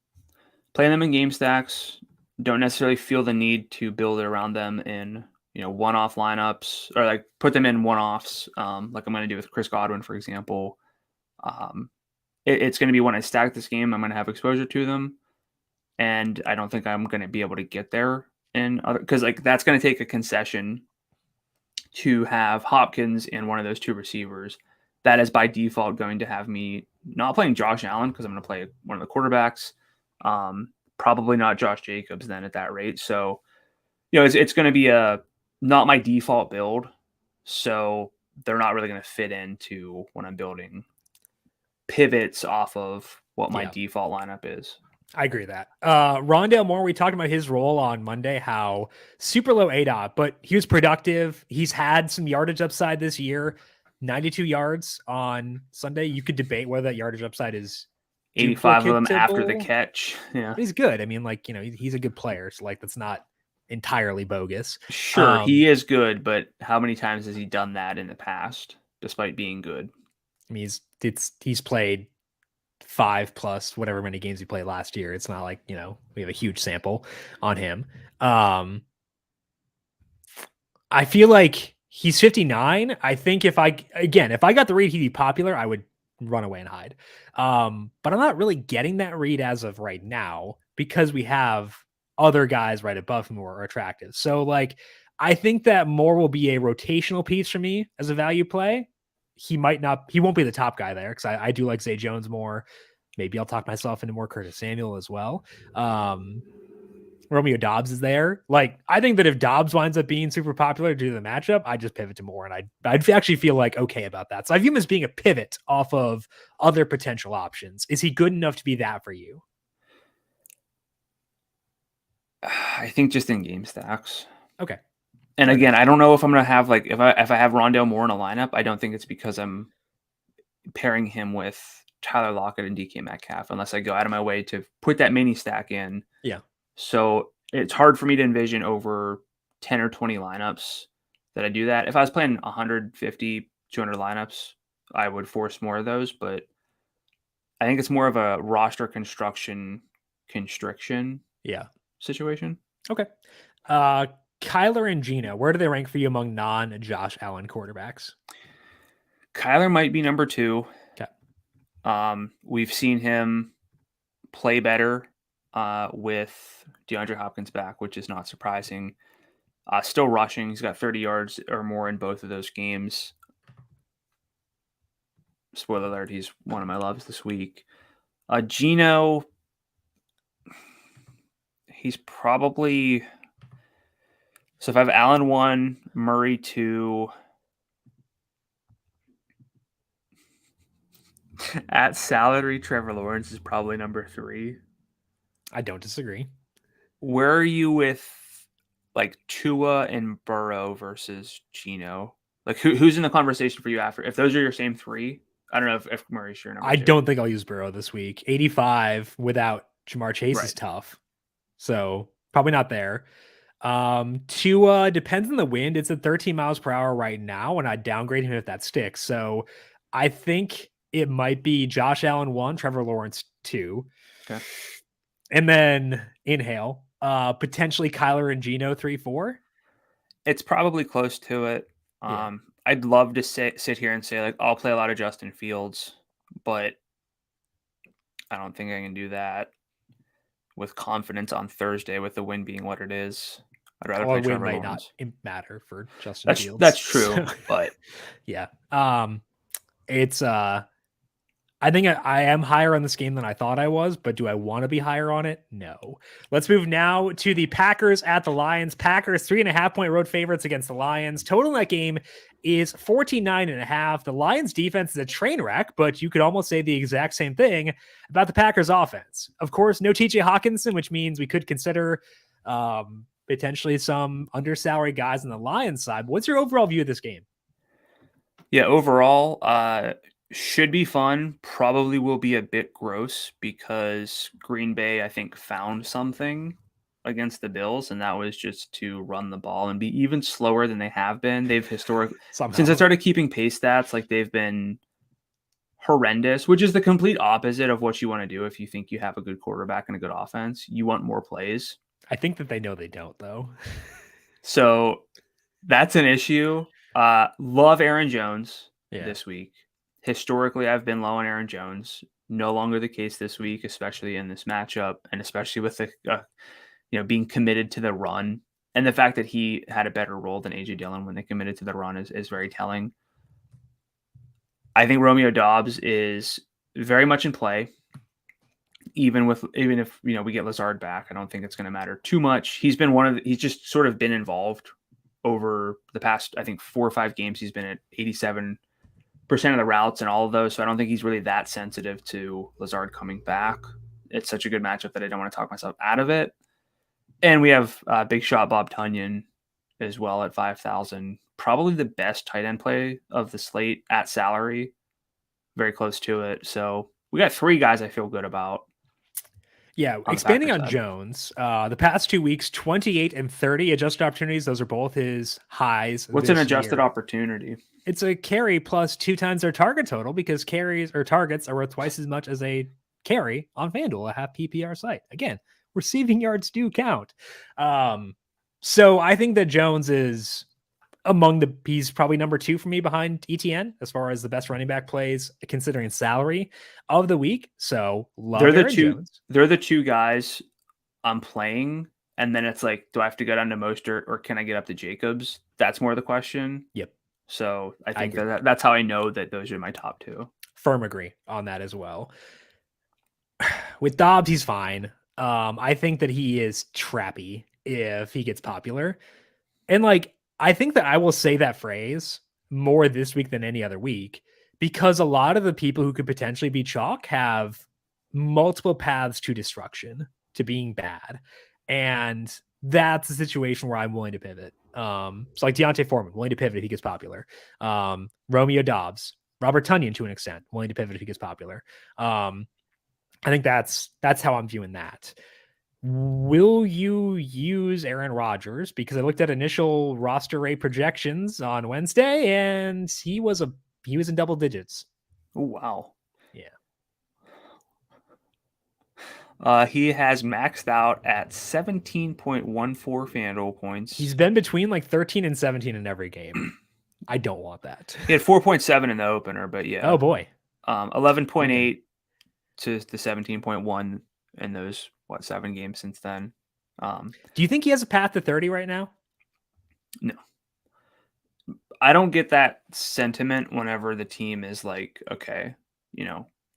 Playing them in game stacks. Don't necessarily feel the need to build it around them in one-off lineups or like put them in one-offs, like I'm going to do with Chris Godwin, for example. It's going to be when I stack this game, I'm going to have exposure to them, and I don't think I'm going to be able to get there because like that's going to take a concession to have Hopkins in one of those 2 receivers. That is by default going to have me not playing Josh Allen because I'm going to play one of the quarterbacks. Probably not Josh Jacobs then at that rate. So, it's going to be not my default build. So they're not really going to fit into when I'm building pivots off of what my default lineup is. I agree with that. Rondale Moore, we talked about his role on Monday, how super low ADOT, but he was productive. He's had some yardage upside this year, 92 yards on Sunday. You could debate whether that yardage upside is 85 of them after the catch. Yeah. But he's good. I mean, like, he's a good player. So like, that's not entirely bogus. Sure. He is good, but how many times has he done that in the past, despite being good? I mean, he's played 5+ whatever many games he played last year. It's not like, we have a huge sample on him. I feel like he's 59. I think if I got the read he'd be popular, I would run away and hide. But I'm not really getting that read as of right now because we have other guys right above him who are attractive. So like, I think that Moore will be a rotational piece for me as a value play. He won't be the top guy there because I do like Zay Jones more. Maybe I'll talk myself into more Curtis Samuel as well. Romeo Dobbs is there. Like, I think that if Dobbs winds up being super popular due to the matchup, I just pivot to Moore, and I'd actually feel like okay about that. So I view him as being a pivot off of other potential options. Is he good enough to be that for you? I think just in game stacks. Okay. And again, I don't know if I'm going to have if I have Rondale Moore in a lineup, I don't think it's because I'm pairing him with Tyler Lockett and DK Metcalf unless I go out of my way to put that mini stack in. Yeah. So it's hard for me to envision over 10 or 20 lineups that I do that. If I was playing 150, 200 lineups, I would force more of those, but I think it's more of a roster construction constriction situation. Okay. Kyler and Geno, where do they rank for you among non-Josh Allen quarterbacks? Kyler might be number 2. Okay. We've seen him play better with DeAndre Hopkins back, which is not surprising. Still rushing. He's got 30 yards or more in both of those games. Spoiler alert, he's one of my loves this week. Geno, he's probably... So if I have Allen 1, Murray 2, at salary, Trevor Lawrence is probably number 3. I don't disagree. Where are you with like Tua and Burrow versus Geno? Like who's in the conversation for you after? If those are your same 3, I don't know if Murray's your number 2. I don't think I'll use Burrow this week. 85 without Jamar Chase is tough. So probably not there. Tua depends on the wind. It's at 13 miles per hour right now, and I'd downgrade him if that sticks. So I think it might be Josh Allen 1, Trevor Lawrence 2. Okay. And then inhale, potentially Kyler and Geno 3, 4. It's probably close to it. I'd love to sit here and say like I'll play a lot of Justin Fields, but I don't think I can do that with confidence on Thursday with the win being what it is. I'd rather play Trevor Lawrence. Might not matter for Justin Fields. That's true, but yeah. It's I think I am higher on this game than I thought I was, but do I want to be higher on it? No. Let's move now to the Packers at the Lions. Packers 3.5-point road favorites against the Lions. Total in that game is 49.5. The Lions defense is a train wreck, but you could almost say the exact same thing about the Packers offense. Of course, no TJ Hawkinson, which means we could consider potentially some undersalary guys on the Lions side. What's your overall view of this game? Yeah, overall, should be fun. Probably will be a bit gross because Green Bay, I think, found something against the Bills, and that was just to run the ball and be even slower than they have been. They've historically, since I started keeping pace stats, like they've been horrendous, which is the complete opposite of what you want to do if you think you have a good quarterback and a good offense. You want more plays. I think that they know they don't, though. So that's an issue. Love Aaron Jones this week. Historically, I've been low on Aaron Jones. No longer the case this week, especially in this matchup, and especially with the being committed to the run, and the fact that he had a better role than AJ Dillon when they committed to the run is very telling. I think Romeo Dobbs is very much in play. Even if we get Lazard back, I don't think it's going to matter too much. He's just sort of been involved over the past, I think, 4 or 5 games. He's been at 87% of the routes and all of those. So I don't think he's really that sensitive to Lazard coming back. It's such a good matchup that I don't want to talk myself out of it. And we have big shot Bob Tunyon as well at 5,000. Probably the best tight end play of the slate at salary. Very close to it. So we got 3 guys I feel good about. Yeah, expanding on Jones, the past 2 weeks, 28 and 30 adjusted opportunities. Those are both his highs. What's an adjusted opportunity? It's a carry plus 2 times their target total, because carries or targets are worth twice as much as a carry on FanDuel, a half PPR site. Again, receiving yards do count. So I think that Jones is he's probably number 2 for me behind ETN as far as the best running back plays considering salary of the week. So they're the 2 guys I'm playing. And then it's like, do I have to go down to Mostert or can I get up to Jacobs? That's more the question. Yep. So I think that's how I know that those are my top 2. Firm agree on that as well. With Dobbs, he's fine. I think that he is trappy if he gets popular. And I think that I will say that phrase more this week than any other week, because a lot of the people who could potentially be chalk have multiple paths to destruction, to being bad. And that's a situation where I'm willing to pivot. So like Deontay Foreman, willing to pivot if he gets popular. Romeo Dobbs, Robert Tunyon to an extent, willing to pivot if he gets popular. I think that's how I'm viewing that. Will you use Aaron Rodgers? Because I looked at initial roster rate projections on Wednesday, and he was in double digits. Oh, wow. Yeah. He has maxed out at 17.14 FanDuel points. He's been between 13 and 17 in every game. I don't want that. He had 4.7 in the opener, but yeah. Oh boy. 11.8 to the 17.1 in those 7 games since then. Do you think he has a path to 30 right now? No. I don't get that sentiment whenever the team is like, okay,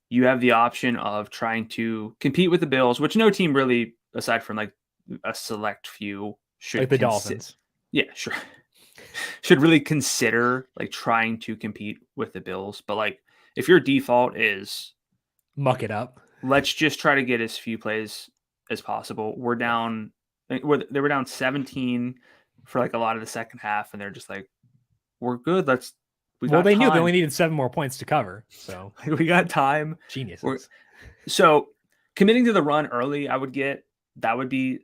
you have the option of trying to compete with the Bills, which no team really, aside from a select few, should, like the Dolphins. Yeah, sure. Should really consider trying to compete with the Bills. But if your default is muck it up, let's just try to get as few plays as possible. They were down 17 for a lot of the second half, and they're just we're good. They knew they only needed 7 more points to cover, so we got time. Geniuses. So committing to the run early, that would be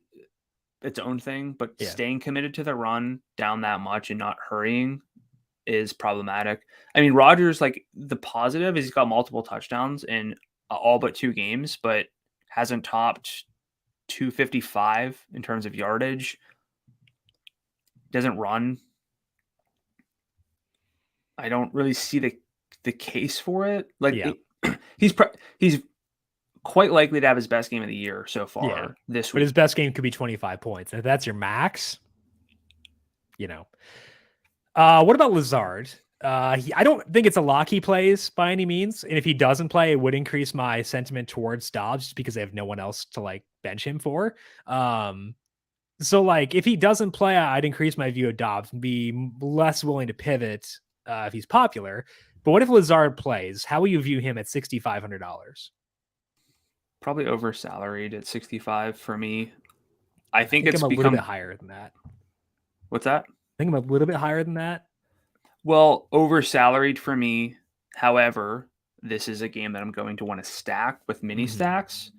its own thing, but staying committed to the run down that much and not hurrying is problematic. I mean, Rodgers, the positive is he's got multiple touchdowns in all but 2 games, but hasn't topped 255 in terms of yardage. Doesn't run. I don't really see the case for it. He's quite likely to have his best game of the year so far this week. But his best game could be 25 points. And if that's your max, what about Lazard? I don't think it's a lock he plays by any means. And if he doesn't play, it would increase my sentiment towards Dobbs just because they have no one else to bench him for. So if he doesn't play, I'd increase my view of Dobbs and be less willing to pivot if he's popular. But what if Lazard plays? How will you view him at $6,500? Probably over salaried at 65 for me. I think it's a little bit higher than that. What's that? I think I'm a little bit higher than that. Well, over salaried for me. However, this is a game that I'm going to want to stack with mini stacks.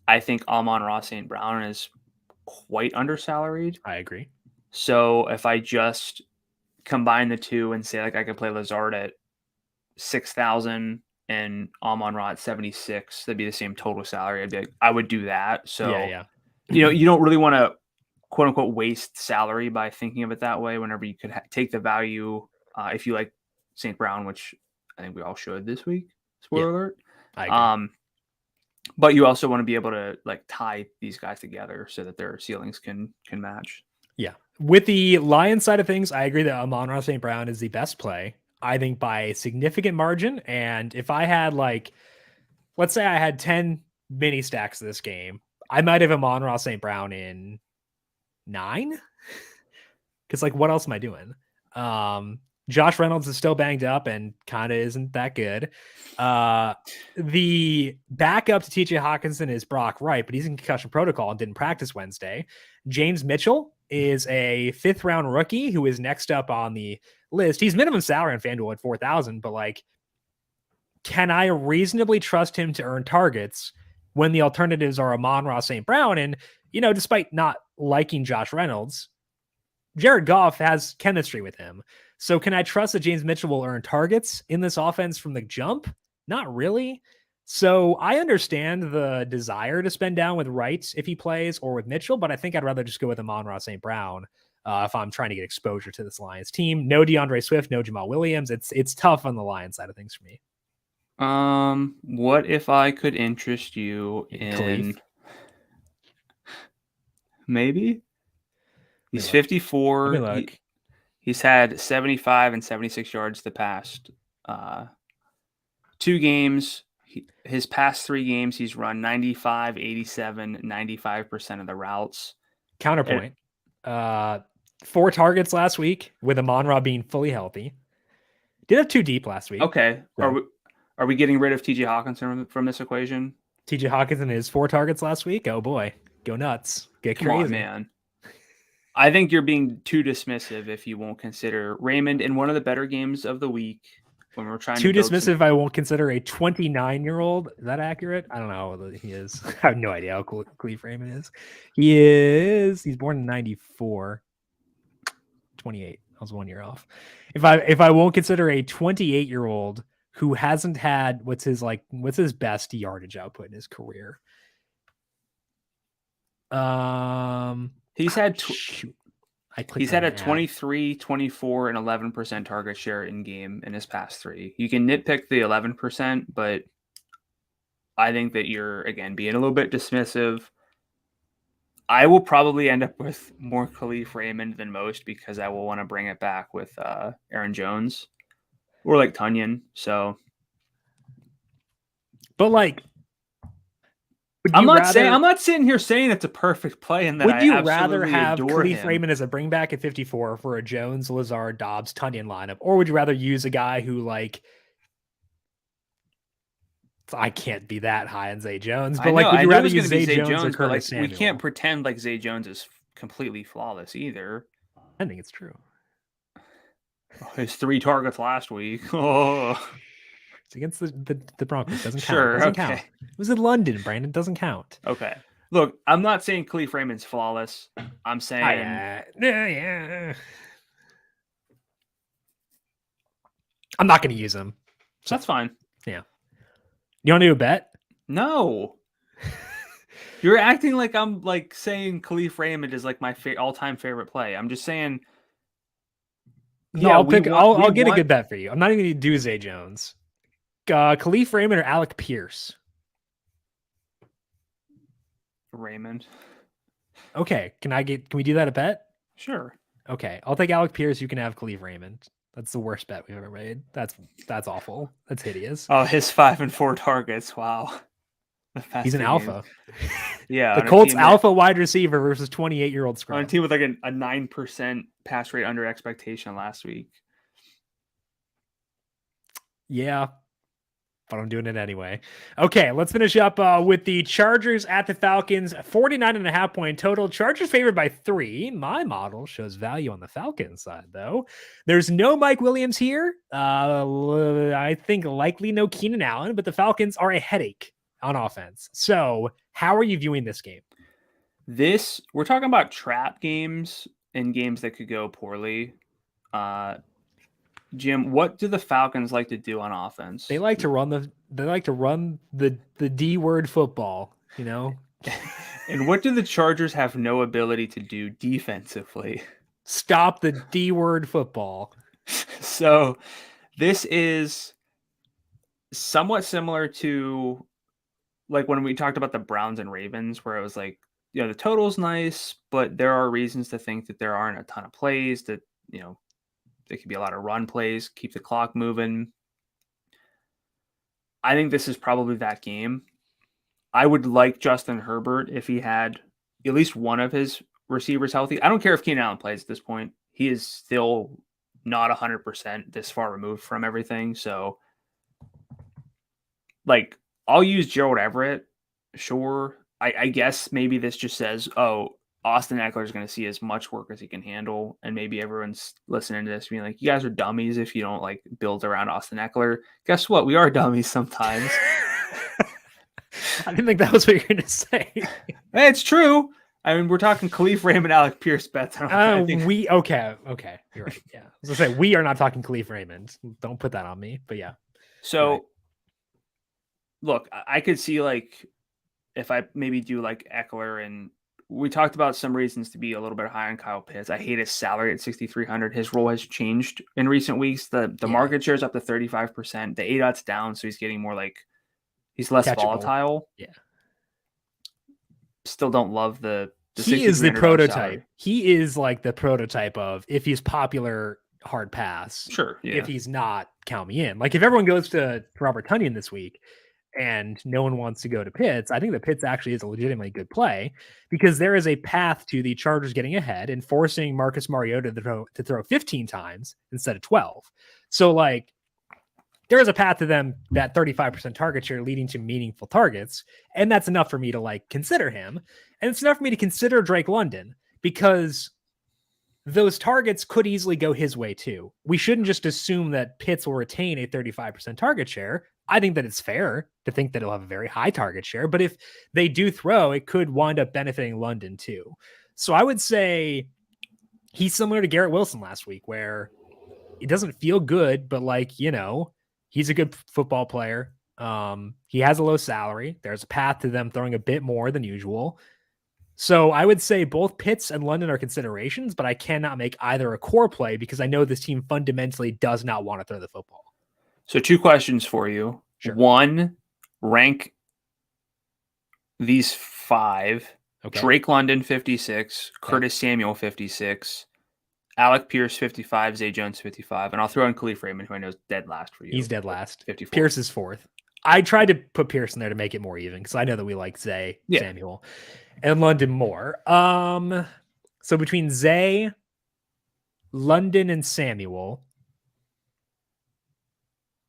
I think Amon-Ra St. Brown is quite undersalaried. I agree. So if I just combine the two and say I could play Lazard at 6,000 and Amon-Ra at 76, that'd be the same total salary. I would do that. So you don't really want to quote unquote waste salary by thinking of it that way. Whenever you could take the value, if you like St. Brown, which I think we all should this week. Spoiler alert. I agree. But you also want to be able to tie these guys together so that their ceilings can match. Yeah. With the Lions side of things, I agree that Amon-Ra St. Brown is the best play, I think, by a significant margin. And if I had let's say I had 10 mini stacks of this game. I might have Amon-Ra St. Brown in 9. Because like, what else am I doing? Josh Reynolds is still banged up and kind of isn't that good. The backup to TJ Hawkinson is Brock Wright, but he's in concussion protocol and didn't practice Wednesday. James Mitchell is a 5th round rookie who is next up on the list. He's minimum salary on FanDuel at 4,000, but like, can I reasonably trust him to earn targets when the alternatives are Amon-Ra St. Brown? And, despite not liking Josh Reynolds, Jared Goff has chemistry with him. So can I trust that James Mitchell will earn targets in this offense from the jump? Not really. So I understand the desire to spend down with Wright if he plays or with Mitchell, but I think I'd rather just go with Amon-Ra St. Brown if I'm trying to get exposure to this Lions team. No DeAndre Swift, no Jamal Williams. It's tough on the Lions side of things for me. What if I could interest you in Khalif? Maybe? He's 54. He's had 75 and 76 yards the past 2 games. His past 3 games, he's run 95, 87, 95% of the routes. Counterpoint. 4 targets last week with Amon-Ra being fully healthy. Did have 2 deep last week. Okay. So. Are we getting rid of TJ Hawkinson from this equation? TJ Hawkinson is 4 targets last week. Oh boy. Go nuts. Get crazy. Come on, man. I think you're being too dismissive if you won't consider Raymond in one of the better games of the week when we're trying too dismissive if I won't consider a 29-year-old. Is that accurate? I don't know what he is. I have no idea how cool Khalif Raymond is. He's born in 94. 28. I was 1 year off. If I won't consider a 28-year-old who hasn't had what's his best yardage output in his career. He's had a 23, 24, and 11% target share in game in his past 3. You can nitpick the 11%, but I think that you're, again, being a little bit dismissive. I will probably end up with more Khalif Raymond than most because I will want to bring it back with Aaron Jones or like Tunyon. So, but like, I'm not sitting here saying it's a perfect play and that would you rather have Khalif Raymond as a bring back at 54 for a Jones, Lazard, Dobbs, Tunyon lineup, or would you rather use a guy who like I can't be that high on Zay Jones, but would you rather use Zay Jones or Curtis Samuel? We can't pretend like Zay Jones is completely flawless either. I think it's true. His 3 targets last week. Oh, it's against the Broncos. Doesn't count. Sure, doesn't count. It was in London, Brandon. Doesn't count. Okay. Look, I'm not saying Khalif Raymond's flawless. I'm saying yeah. I'm not going to use him. So that's fine. Yeah. You want to do a bet? No. You're acting like I'm like saying Khalif Raymond is like my all-time favorite play. I'm just saying. Yeah, I'll get a good bet for you. I'm not even going to do Zay Jones. Khalif Raymond or Alec Pierce? Raymond. Okay. Can we do that a bet? Sure. Okay. I'll take Alec Pierce. You can have Khalif Raymond. That's the worst bet we've ever made. That's awful. That's hideous. Oh, his 5 and 4 targets. Wow. He's an alpha. Yeah. The Colts alpha wide receiver versus 28-year-old scrub. On a team with like a 9% pass rate under expectation last week. Yeah. But I'm doing it anyway. Okay, let's finish up with the Chargers at the Falcons. 49.5 point total. Chargers favored by 3. My model shows value on the Falcons side, though. There's no Mike Williams here. I think likely no Keenan Allen, but the Falcons are a headache on offense. So how are you viewing this game? We're talking about trap games and games that could go poorly. Jim, what do the Falcons like to do on offense? They like to run the D word football, you know? And what do the Chargers have no ability to do defensively? Stop the D word football. So this is somewhat similar to like when we talked about the Browns and Ravens, where it was like, the total's nice, but there are reasons to think that there aren't a ton of plays that, there could be a lot of run plays, keep the clock moving. I think this is probably that game. I would like Justin Herbert if he had at least one of his receivers healthy. I don't care if Keenan Allen plays at this point. He is still not 100% this far removed from everything. So, like, I'll use Gerald Everett. Sure. I guess maybe this just says, oh, Austin Eckler is going to see as much work as he can handle. And maybe everyone's listening to this being like, you guys are dummies if you don't like build around Austin Eckler. Guess what? We are dummies sometimes. I didn't think that was what you're going to say. Hey, it's true. I mean, we're talking Khalif Raymond, Alec Pierce bets. Okay. You're right. Yeah. I was going to say, we are not talking Khalif Raymond. Don't put that on me. But yeah. So, right. Look, I could see like if I maybe do like Eckler, and we talked about some reasons to be a little bit higher on Kyle Pitts. I hate his salary at 6,300. His role has changed in recent weeks. The market share is up to 35%. The ADOT's down, so he's getting more like he's less volatile. Yeah. Still don't love the he is the prototype. Salary. He is like the prototype of if he's popular, hard pass. Sure. Yeah. If he's not, count me in. Like if everyone goes to Robert Tonyan this week and no one wants to go to Pitts, I think that Pitts actually is a legitimately good play because there is a path to the Chargers getting ahead and forcing Marcus Mariota to throw 15 times instead of 12. So like there is a path to them that 35% target share leading to meaningful targets. And that's enough for me to like consider him. And it's enough for me to consider Drake London because those targets could easily go his way too. We shouldn't just assume that Pitts will retain a 35% target share. I think that it's fair to think that he'll have a very high target share, but if they do throw, it could wind up benefiting London too. So I would say he's similar to Garrett Wilson last week, where it doesn't feel good, but like, you know, he's a good football player. He has a low salary. There's a path to them throwing a bit more than usual. So I would say both Pitts and London are considerations, but I cannot make either a core play because I know this team fundamentally does not want to throw the football. So 2 questions for you. Sure. 1, rank these 5. Okay. Drake London, 56. Okay. Curtis Samuel, 56. Alec Pierce, 55. Zay Jones, 55. And I'll throw in Khalif Raymond, who I know is dead last for you. He's dead last. 54. Pierce is 4th. I tried to put Pierce in there to make it more even because I know that we like Zay, Samuel, and London more. So between Zay, London, and Samuel,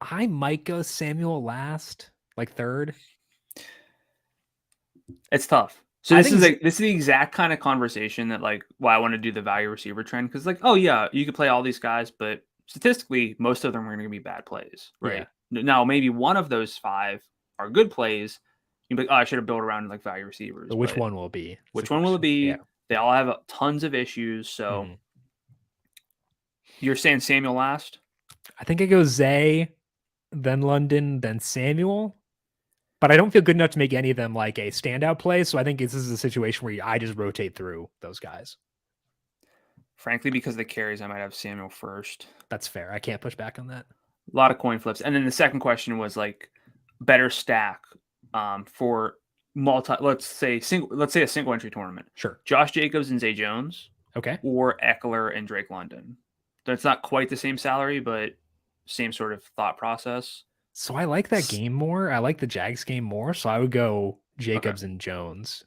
I might go Samuel last, like 3rd. It's tough. So this is the exact kind of conversation that like why I want to do the value receiver trend, because like, oh yeah, you could play all these guys, but statistically most of them are going to be bad plays, right? Yeah. Now maybe one of those 5 are good plays. You'd be like, oh, I should have built around like value receivers. But which one will it be? Which one will it be? Yeah. They all have tons of issues. So you're saying Samuel last? I think I go Zay, then London, then Samuel. But I don't feel good enough to make any of them like a standout play. So I think this is a situation where I just rotate through those guys. Frankly, because of the carries, I might have Samuel first. That's fair. I can't push back on that. A lot of coin flips. And then the second question was like better stack for let's say a single entry tournament. Sure. Josh Jacobs and Zay Jones. Okay. Or Eckler and Drake London. That's not quite the same salary, but same sort of thought process. So I like that game more. I like the Jags game more. So I would go Jacobs and Jones.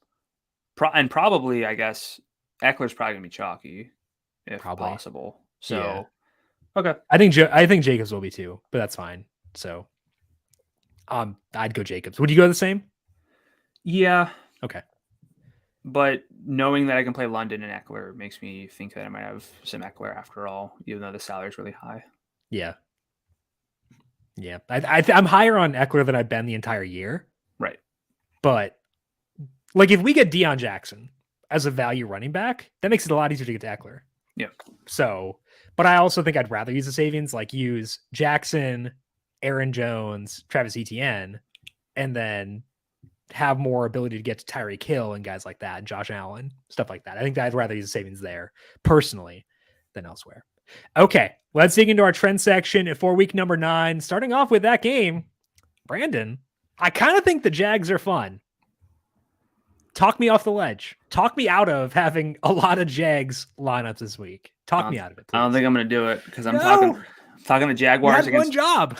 And probably, I guess, Eckler's probably going to be chalky if possible. So, okay. I think Jacobs will be too, but that's fine. So I'd go Jacobs. Would you go the same? Yeah. Okay. But knowing that I can play London and Eckler makes me think that I might have some Eckler after all, even though the salary is really high. Yeah. Yeah. I'm higher on Eckler than I've been the entire year. Right. But like if we get Deion Jackson as a value running back, that makes it a lot easier to get to Eckler. Yeah. So, but I also think I'd rather use the savings, like use Jackson, Aaron Jones, Travis Etienne, and then have more ability to get to Tyreek Hill and guys like that, and Josh Allen, stuff like that. I think that I'd rather use the savings there personally than elsewhere. Okay, let's dig into our trend section for week number 9. Starting off with that game, Brandon, I kind of think the Jags are fun. Talk me off the ledge. Talk me out of having a lot of Jags lineups this week. Talk me out of it, please. I don't think I'm going to do it because I'm talking to Jaguars against one job.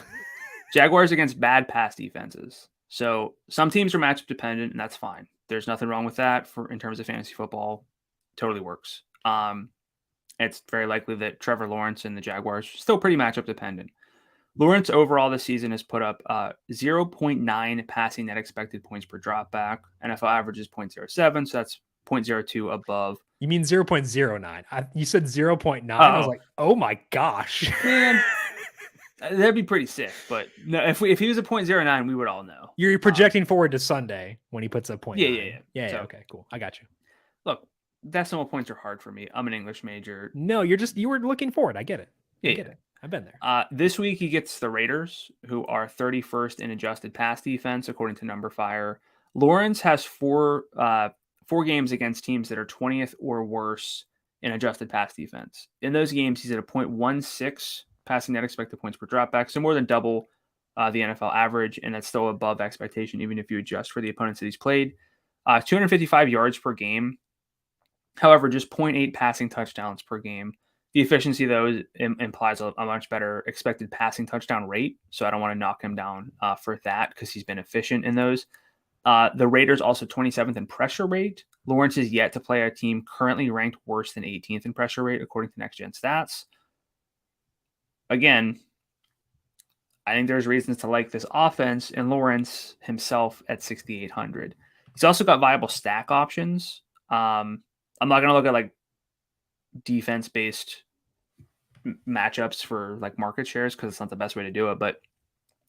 Jaguars against bad pass defenses. So some teams are matchup dependent, and that's fine. There's nothing wrong with that in terms of fantasy football. Totally works. It's very likely that Trevor Lawrence and the Jaguars are still pretty matchup dependent. Lawrence overall this season has put up 0.9 passing net expected points per dropback. NFL average is 0.07, so that's 0.02 above. You mean 0.09? You said 0.9. I was like, oh my gosh. Man, that'd be pretty sick. But no, if he was a 0.09, we would all know. You're projecting forward to Sunday when he puts a 0.9. Yeah. So, okay, cool. I got you. Look, decimal points are hard for me. I'm an English major. No, you were looking forward. I get it. I get it. I've been there. This week he gets the Raiders, who are 31st in adjusted pass defense, according to numberFire. Lawrence has four games against teams that are 20th or worse in adjusted pass defense. In those games, he's at a 0.16 passing net expected points per dropback, so more than double the NFL average, and that's still above expectation, even if you adjust for the opponents that he's played. 255 yards per game. However, just 0.8 passing touchdowns per game. The efficiency, though, implies a much better expected passing touchdown rate, so I don't want to knock him down for that because he's been efficient in those. The Raiders also 27th in pressure rate. Lawrence is yet to play a team currently ranked worse than 18th in pressure rate, according to Next Gen Stats. Again, I think there's reasons to like this offense, and Lawrence himself at 6,800. He's also got viable stack options. I'm not going to look at like defense-based matchups for like market shares because it's not the best way to do it. But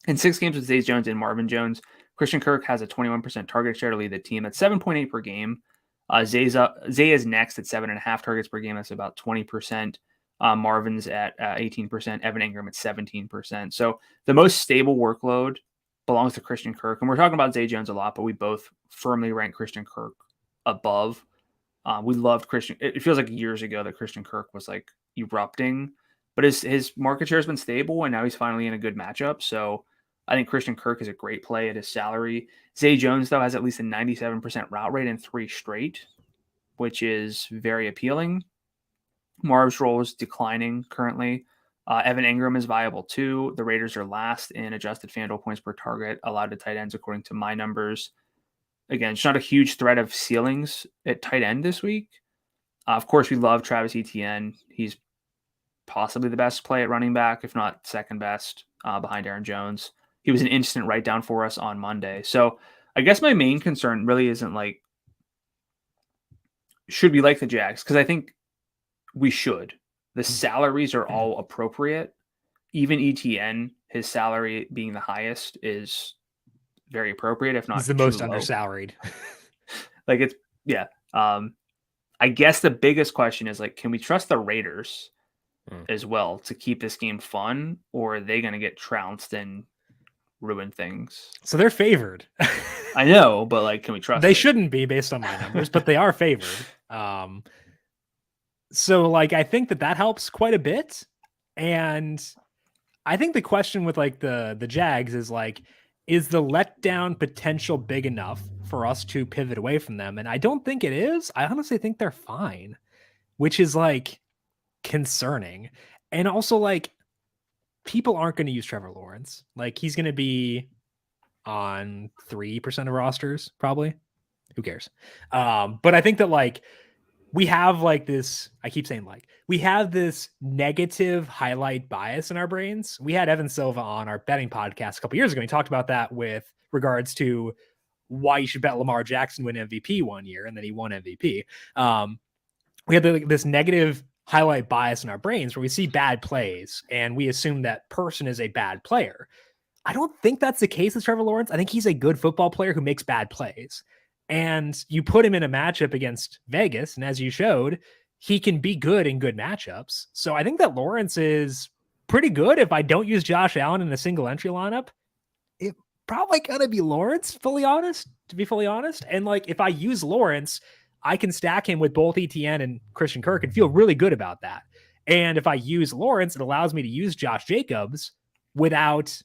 in 6 games with Zay Jones and Marvin Jones, Christian Kirk has a 21% target share to lead the team at 7.8 per game. Zay is next at 7.5 targets per game. That's about 20%. Marvin's at 18%. Evan Ingram at 17%. So the most stable workload belongs to Christian Kirk. And we're talking about Zay Jones a lot, but we both firmly rank Christian Kirk above. We loved Christian. It feels like years ago that Christian Kirk was like erupting, but his market share has been stable, and now he's finally in a good matchup. So I think Christian Kirk is a great play at his salary. Zay Jones, though, has at least a 97% route rate in 3 straight, which is very appealing. Marv's role is declining currently. Evan Ingram is viable too. The Raiders are last in adjusted FanDuel points per target allowed to tight ends, according to my numbers. Again, it's not a huge threat of ceilings at tight end this week. Of course, we love Travis Etienne. He's possibly the best play at running back, if not second best, behind Aaron Jones. He was an instant write down for us on Monday. So I guess my main concern really isn't like, should we like the Jags? Because I think we should. The salaries are all appropriate. Even Etienne, his salary being the highest, is very appropriate, if not he's the most undersalaried. Like it's I guess the biggest question is like, can we trust the Raiders as well to keep this game fun, or are they going to get trounced and ruin things? So they're favored. I know, but like, can we trust? They shouldn't be based on my numbers, but they are favored. So like, I think that helps quite a bit, and I think the question with like the Jags is like, is the letdown potential big enough for us to pivot away from them? And I don't think it is. I honestly think they're fine, which is like concerning. And also like, people aren't going to use Trevor Lawrence. Like he's going to be on 3% of rosters, probably. Who cares? But I think that like, we have like this, I keep saying like, we have this negative highlight bias in our brains. We had Evan Silva on our betting podcast a couple years ago. He talked about that with regards to why you should bet Lamar Jackson win MVP one year, and then he won MVP. We have this negative highlight bias in our brains where we see bad plays and we assume that person is a bad player. I don't think that's the case with Trevor Lawrence. I think he's a good football player who makes bad plays. And you put him in a matchup against Vegas, and as you showed, he can be good in good matchups. So I think that Lawrence is pretty good. If I don't use Josh Allen in a single entry lineup, it probably gonna be Lawrence, to be fully honest. And like, if I use Lawrence, I can stack him with both Etienne and Christian Kirk and feel really good about that. And if I use Lawrence, it allows me to use Josh Jacobs without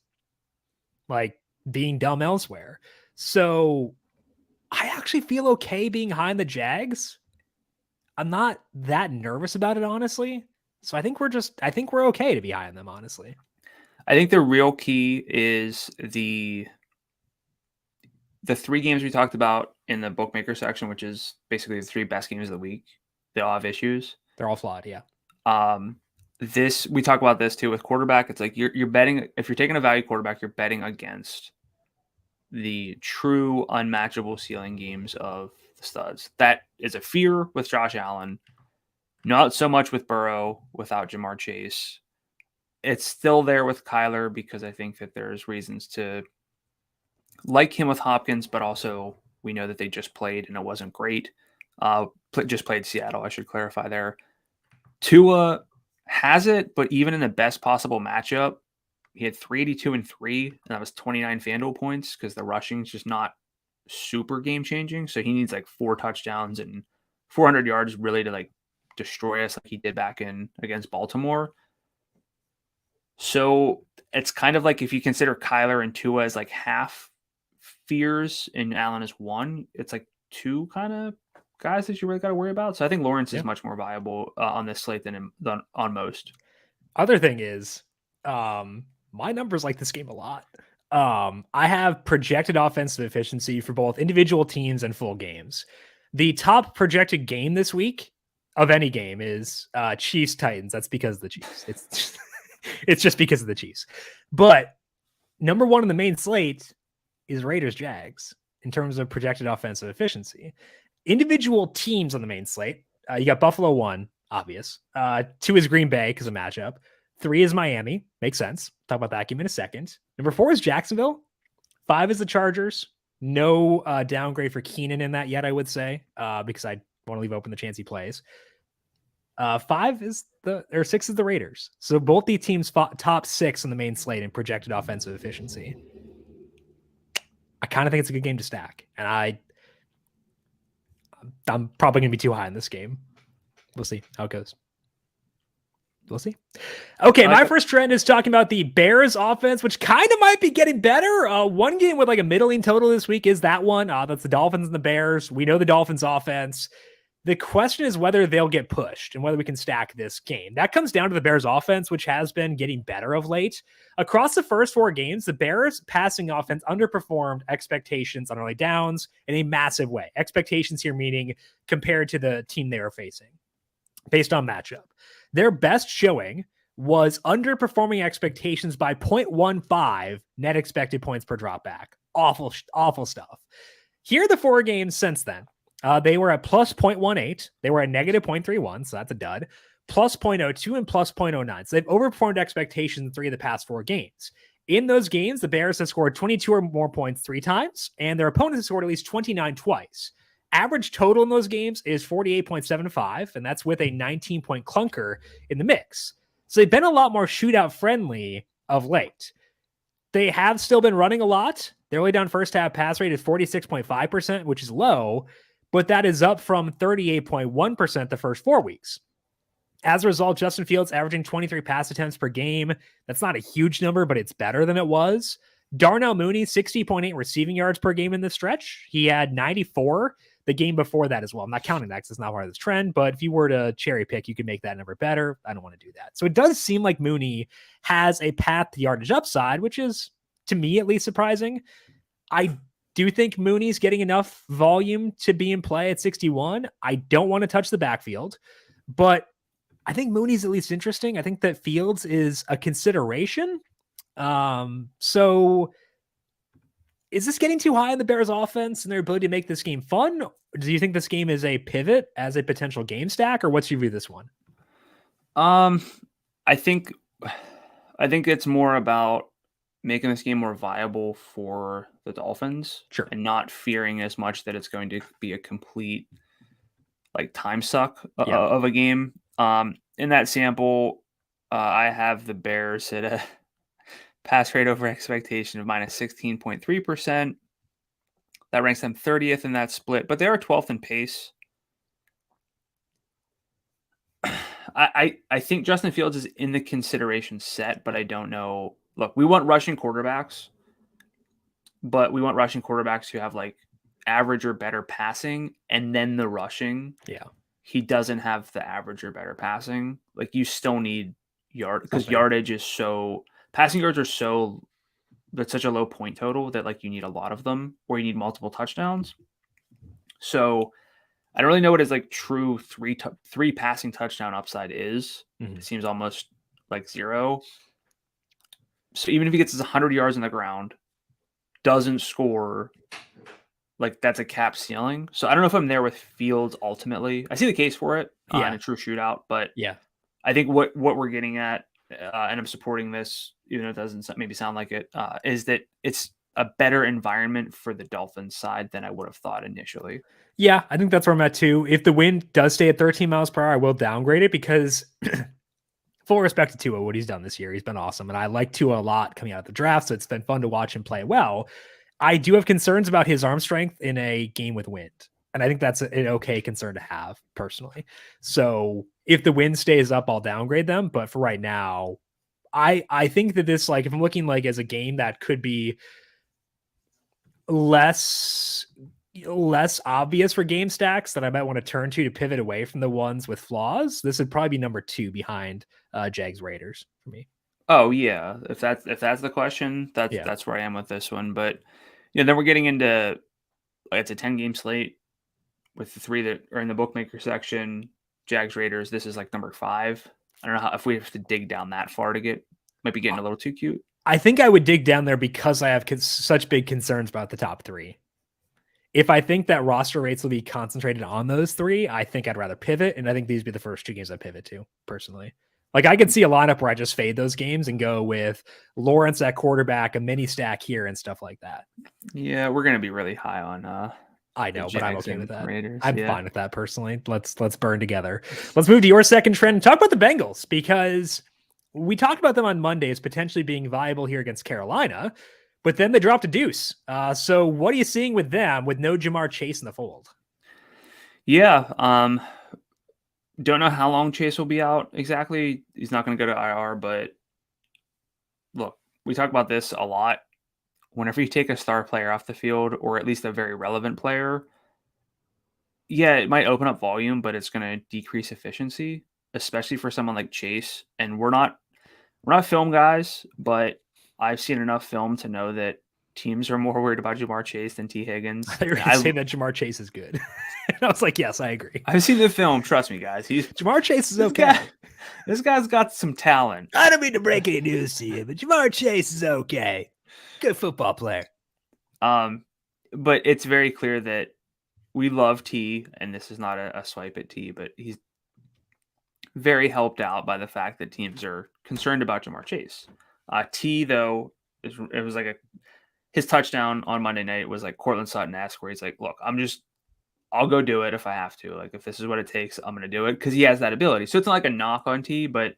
like being dumb elsewhere. So I actually feel okay being high in the Jags. I'm not that nervous about it, honestly. So I think we're okay to be high on them, honestly. I think the real key is the 3 games we talked about in the bookmaker section, which is basically the 3 best games of the week. They all have issues. They're all flawed, yeah. We talk about this too with quarterback. It's like you're betting, if you're taking a value quarterback, you're betting against the true unmatchable ceiling games of the studs. That is a fear with Josh Allen, not so much with Burrow without Jamar Chase. It's still there with Kyler because I think that there's reasons to like him with Hopkins, but also we know that they just played and it wasn't great. Just played Seattle, I should clarify there. Tua has it, but even in the best possible matchup, he had 382 and 3, and that was 29 FanDuel points because the rushing is just not super game changing. So he needs like 4 touchdowns and 400 yards really to like destroy us like he did back in against Baltimore. So it's kind of like if you consider Kyler and Tua as like half fears and Allen is 1, it's like 2 kind of guys that you really got to worry about. So I think Lawrence is much more viable on this slate than on most. Other thing is, my numbers like this game a lot. I have projected offensive efficiency for both individual teams and full games. The top projected game this week of any game is Chiefs Titans. That's because of the Chiefs. It's just because of the Chiefs. But number 1 in the main slate is Raiders Jags in terms of projected offensive efficiency. Individual teams on the main slate, you got Buffalo 1, obvious. 2 is Green Bay because of matchup. 3 is Miami. Makes sense. Talk about that game in a second. Number 4 is Jacksonville. 5 is the Chargers. No downgrade for Keenan in that yet, I would say, because I want to leave open the chance he plays. 6 is the Raiders. So both these teams top 6 on the main slate in projected offensive efficiency. I kind of think it's a good game to stack, and I'm probably going to be too high in this game. We'll see how it goes. We'll see. Okay, my first trend is talking about the Bears offense, which kind of might be getting better. One game with like a middling total this week is that one. That's the Dolphins and the Bears. We know the Dolphins offense. The question is whether they'll get pushed and whether we can stack this game. That comes down to the Bears offense, which has been getting better of late. Across the first 4 games, the Bears passing offense underperformed expectations on early downs in a massive way. Expectations here meaning compared to the team they were facing based on matchup. Their best showing was underperforming expectations by 0.15 net expected points per dropback. Awful stuff. Here are the 4 games since then. They were at plus 0.18. They were at negative 0.31, so that's a dud. Plus 0.02 and plus 0.09. So they've overperformed expectations in 3 of the past 4 games. In those games, the Bears have scored 22 or more points 3 times, and their opponents have scored at least 29 twice. Average total in those games is 48.75, and that's with a 19-point clunker in the mix. So they've been a lot more shootout friendly of late. They have still been running a lot. Their early down first half pass rate is 46.5%, which is low, but that is up from 38.1% the first 4 weeks. As a result, Justin Fields averaging 23 pass attempts per game. That's not a huge number, but it's better than it was. Darnell Mooney, 60.8 receiving yards per game in this stretch. He had 94 the game before that as well. I'm not counting that because it's not part of this trend, but if you were to cherry pick, you could make that number better. I don't want to do that. So it does seem like Mooney has a path to yardage upside, which is, to me at least, surprising. I do think Mooney's getting enough volume to be in play at 61. I don't want to touch the backfield, but I think Mooney's at least interesting. I think that Fields is a consideration. So is this getting too high in the Bears offense and their ability to make this game fun? Do you think this game is a pivot as a potential game stack, or what's your view of this one? I think it's more about making this game more viable for the Dolphins, sure, and not fearing as much that it's going to be a complete like time suck of a game. In that sample, I have the Bears at a pass rate over expectation of minus 16.3%. That ranks them 30th in that split, but they are 12th in pace. I think Justin Fields is in the consideration set, but I don't know. Look, we want rushing quarterbacks, but we want rushing quarterbacks who have like average or better passing and then the rushing. Yeah. He doesn't have the average or better passing. Like you still need yardage is so passing yards are that's such a low point total that like you need a lot of them, or you need multiple touchdowns. So I don't really know what his like true three passing touchdown upside is. It seems almost like zero. So even if he gets his 100 yards on the ground, doesn't score, like that's a cap ceiling. So I don't know if I'm there with Fields ultimately. I see the case for it in a true shootout, but I think what we're getting at, and I'm supporting this, even though it doesn't maybe sound like it, is that it's a better environment for the Dolphins side than I would have thought initially. Yeah, I think that's where I'm at too. If the wind does stay at 13 miles per hour, I will downgrade it because full respect to Tua, what he's done this year. He's been awesome. And I like Tua a lot coming out of the draft. So it's been fun to watch him play well. I do have concerns about his arm strength in a game with wind. And I think that's an okay concern to have personally. So if the wind stays up, I'll downgrade them. But for right now, I think that this, like, if I'm looking like as a game that could be less obvious for game stacks that I might want to turn to pivot away from the ones with flaws, this would probably be number 2 behind Jags Raiders for me. Oh yeah, if that's the question, that's where I am with this one. But then we're getting into, like, it's a 10-game slate with the 3 that are in the bookmaker section. Jags Raiders, this is like number 5. I don't know if we have to dig down that far to might be getting a little too cute. I think I would dig down there because I have such big concerns about the top 3. If I think that roster rates will be concentrated on those 3, I think I'd rather pivot. And I think these would be the first 2 games I pivot to personally. Like, I could see a lineup where I just fade those games and go with Lawrence at quarterback, a mini stack here and stuff like that. Yeah, we're going to be really high on I know, but I'm okay with that. Raiders, I'm fine with that personally. Let's burn together. Let's move to your second trend and talk about the Bengals, because we talked about them on Monday as potentially being viable here against Carolina, but then they dropped a deuce. So what are you seeing with them with no Jamar Chase in the fold? Yeah. Don't know how long Chase will be out exactly. He's not going to go to IR, but look, we talk about this a lot. Whenever you take a star player off the field, or at least a very relevant player, yeah, it might open up volume, but it's going to decrease efficiency, especially for someone like Chase. And we're not film guys, but I've seen enough film to know that teams are more worried about Jamar Chase than T. Higgins. You're saying that Jamar Chase is good. And I was like, yes, I agree. I've seen the film. Trust me, guys. Jamar Chase is okay. This guy's got some talent. I don't mean to break any news to you, but Jamar Chase is okay. Good football player. But it's very clear that we love T, and this is not a swipe at T, but he's very helped out by the fact that teams are concerned about Jamar Chase. T, though, it was like his touchdown on Monday night was like Cortland Sutton-esque, where he's like, look, I'll go do it if I have to. Like, if this is what it takes, I'm going to do it, because he has that ability. So it's not like a knock on T, but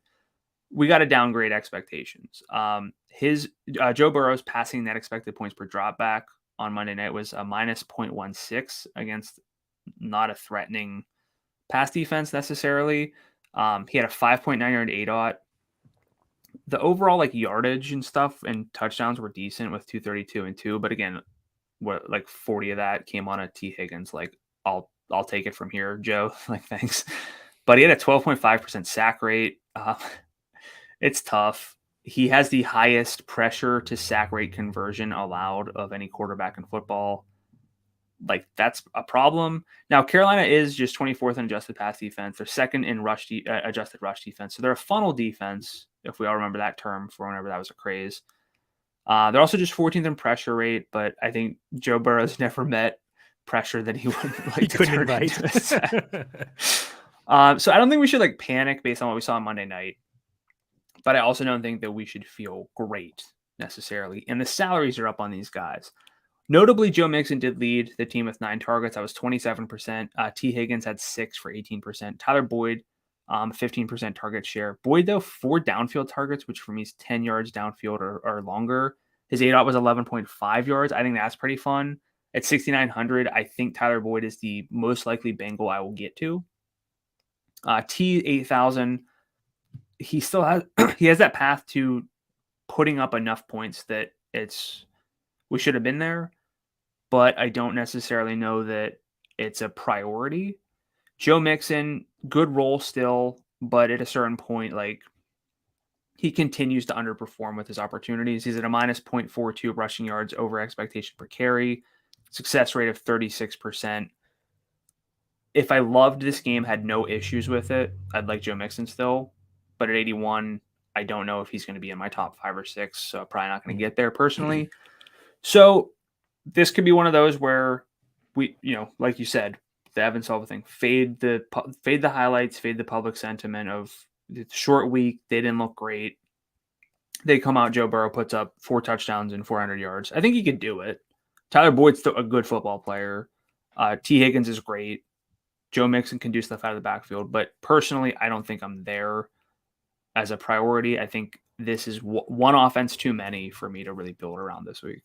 we got to downgrade expectations. Joe Burrow's passing net expected points per dropback on Monday night was a minus 0.16 against not a threatening pass defense necessarily. He had a 5.9 yard ADOT. The overall like yardage and stuff and touchdowns were decent with 232 and 2, but again, what, like 40 of that came on a T. Higgins. Like, I'll take it from here, Joe. Like, thanks. But he had a 12.5% sack rate. It's tough. He has the highest pressure to sack rate conversion allowed of any quarterback in football. Like, that's a problem. Now, Carolina is just 24th in adjusted pass defense. They're second in adjusted rush defense. So they're a funnel defense, if we all remember that term for whenever that was a craze. They're also just 14th in pressure rate, but I think Joe Burrow's never met pressure that he would like to turn into. So I don't think we should like panic based on what we saw on Monday night. But I also don't think that we should feel great necessarily. And the salaries are up on these guys. Notably, Joe Mixon did lead the team with 9 targets. That was 27%. T. Higgins had 6 for 18%. Tyler Boyd, 15% target share. Boyd, though, 4 downfield targets, which for me is 10 yards downfield or longer. His ADOT was 11.5 yards. I think that's pretty fun. At 6,900, I think Tyler Boyd is the most likely Bengal I will get to. T, 8,000. He still has that path to putting up enough points that we should have been there, but I don't necessarily know that it's a priority. Joe Mixon, good role still, but at a certain point, like, he continues to underperform with his opportunities. He's at a minus 0.42 rushing yards over expectation per carry, success rate of 36%. If I loved this game, had no issues with it, I'd like Joe Mixon still. But at 81, I don't know if he's going to be in my top 5 or 6, so probably not going to get there personally. So this could be one of those where we, like you said, the Evan Silva thing, fade the highlights, fade the public sentiment of the short week. They didn't look great. They come out, Joe Burrow puts up 4 touchdowns and 400 yards. I think he could do it. Tyler Boyd's still a good football player. T. Higgins is great. Joe Mixon can do stuff out of the backfield. But personally, I don't think I'm there as a priority. I think this is one offense too many for me to really build around this week.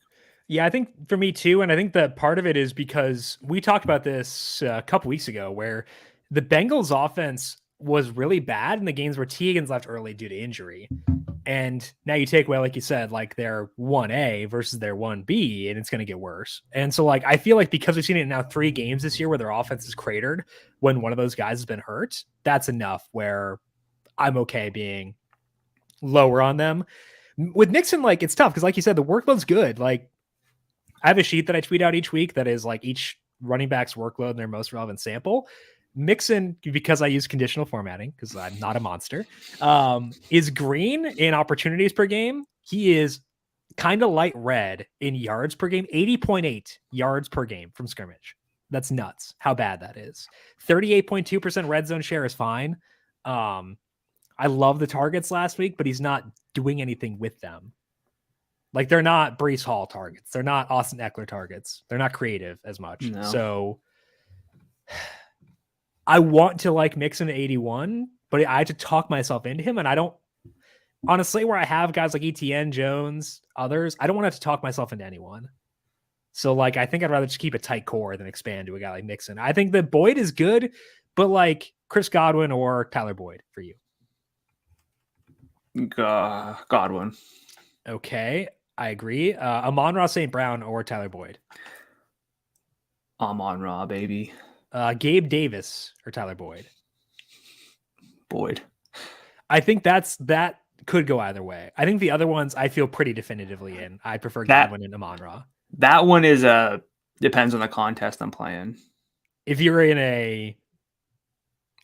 Yeah, I think for me too. And I think that part of it is because we talked about this a couple weeks ago where the Bengals offense was really bad in the games where T. Higgins left early due to injury. And now you take away, like you said, like their 1A versus their 1B, and it's going to get worse. And so like, I feel like because we've seen it now 3 games this year where their offense is cratered when one of those guys has been hurt, that's enough where I'm okay being lower on them. With Mixon, like it's tough because like you said, the workload's good. Like I have a sheet that I tweet out each week that is like each running back's workload and their most relevant sample. Mixon, because I use conditional formatting because I'm not a monster, is green in opportunities per game. He is kind of light red in yards per game, 80.8 yards per game from scrimmage. That's nuts how bad that is. 38.2% red zone share is fine. I love the targets last week, but he's not doing anything with them. Like they're not Breece Hall targets. They're not Austin Eckler targets. They're not creative as much. No. So I want to like Mixon at 81, but I had to talk myself into him. And I don't honestly, where I have guys like ETN, Jones, others, I don't want to talk myself into anyone. So like, I think I'd rather just keep a tight core than expand to a guy like Mixon. I think that Boyd is good, but like Chris Godwin or Tyler Boyd for you. Godwin. Okay. I agree. Amon-Ra St. Brown or Tyler Boyd. Amon-Ra, baby. Gabe Davis or Tyler Boyd. Boyd. I think that could go either way. I think the other ones I feel pretty definitively in. I prefer Godwin and Amon-Ra. That one is depends on the contest I'm playing. If you're in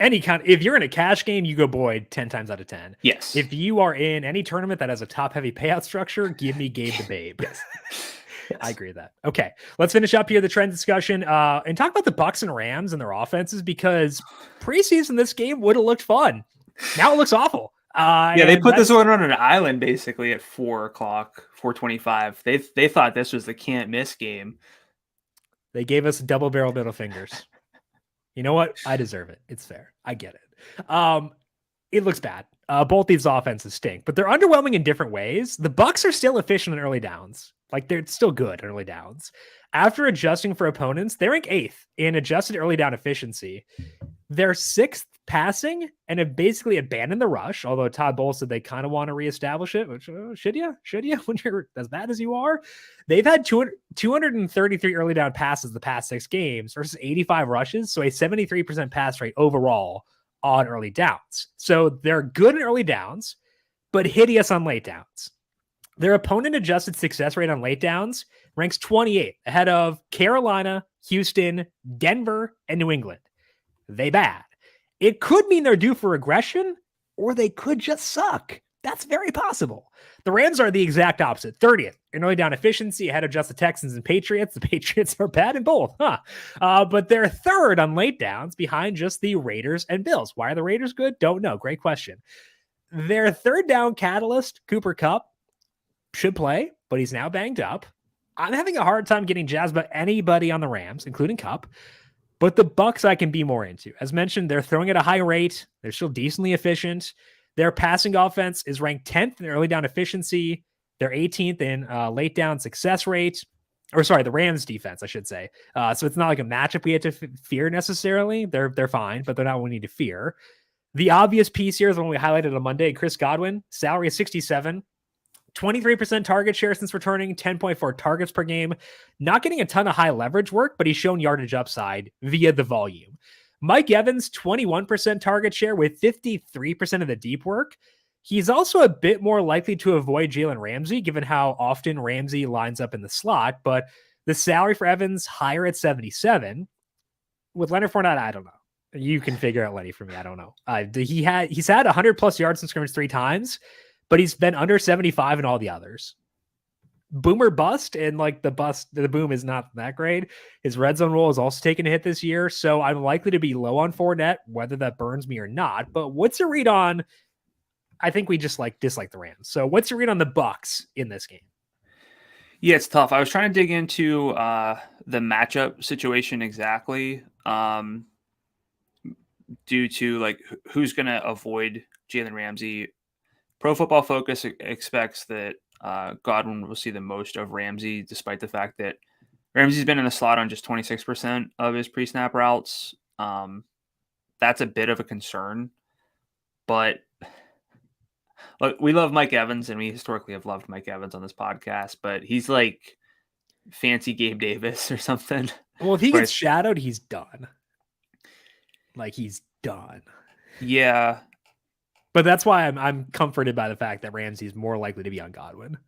if you're in a cash game, you go Boyd 10 times out of 10. Yes. If you are in any tournament that has a top heavy payout structure, give me Gabe the Babe. Yes. I agree with that. Okay, let's finish up here the trend discussion and talk about the Bucs and Rams and their offenses because preseason this game would have looked fun. Now it looks awful. Yeah, they put this one on an island basically at 4:25. They thought this was the can't miss game. They gave us double barrel middle fingers. You know what? I deserve it. It's fair. I get it. It looks bad. Both these offenses stink, but they're underwhelming in different ways. The Bucs are still efficient in early downs. Like they're still good in early downs. After adjusting for opponents, they rank 8th in adjusted early down efficiency. They're 6th passing and have basically abandoned the rush. Although Todd Bowles said they kind of want to reestablish it, which should you when you're as bad as you are? They've had 233 early down passes the past 6 games versus 85 rushes. So a 73% pass rate overall on early downs. So they're good in early downs, but hideous on late downs. Their opponent adjusted success rate on late downs ranks 28th ahead of Carolina, Houston, Denver, and New England. They bad. It could mean they're due for regression, or they could just suck. That's very possible. The Rams are the exact opposite. 30th in early down efficiency ahead of just the Texans and Patriots. The Patriots are bad in both, but they're 3rd on late downs behind just the Raiders and Bills. Why are the Raiders good? Don't know. Great question. Their 3rd down catalyst, Cooper Kupp, should play, but he's now banged up. I'm having a hard time getting jazzed about anybody on the Rams, including Kupp. But the Bucs I can be more into. As mentioned, they're throwing at a high rate. They're still decently efficient. Their passing offense is ranked 10th in early down efficiency. They're 18th in late down success rate. Or sorry, the Rams defense, I should say. So it's not like a matchup we have to fear necessarily. They're fine, but they're not what we need to fear. The obvious piece here is the one we highlighted on Monday, Chris Godwin. Salary is 67. 23% target share since returning, 10.4 targets per game. Not getting a ton of high leverage work, but he's shown yardage upside via the volume. Mike Evans, 21% target share with 53% of the deep work. He's also a bit more likely to avoid Jalen Ramsey, given how often Ramsey lines up in the slot. But the salary for Evans higher at 77. With Leonard Fournette, I don't know. You can figure out Lenny for me. I don't know. He's had 100 plus yards in scrimmage 3 times, but he's been under 75 in all the others. Boomer bust, and like the boom is not that great. His red zone role is also taking a hit this year, so I'm likely to be low on Fournette, whether that burns me or not. But what's your read on? I think we just dislike the Rams. So what's your read on the Bucs in this game? Yeah, it's tough. I was trying to dig into the matchup situation exactly, due to like who's going to avoid Jalen Ramsey. Pro Football Focus expects that Godwin will see the most of Ramsey, despite the fact that Ramsey's been in the slot on just 26% of his pre-snap routes. That's a bit of a concern, but look, we love Mike Evans, and we historically have loved Mike Evans on this podcast, but he's like fancy Gabe Davis or something. Well, if he gets shadowed, he's done. Like, he's done. Yeah. But that's why I'm comforted by the fact that Ramsey's more likely to be on Godwin.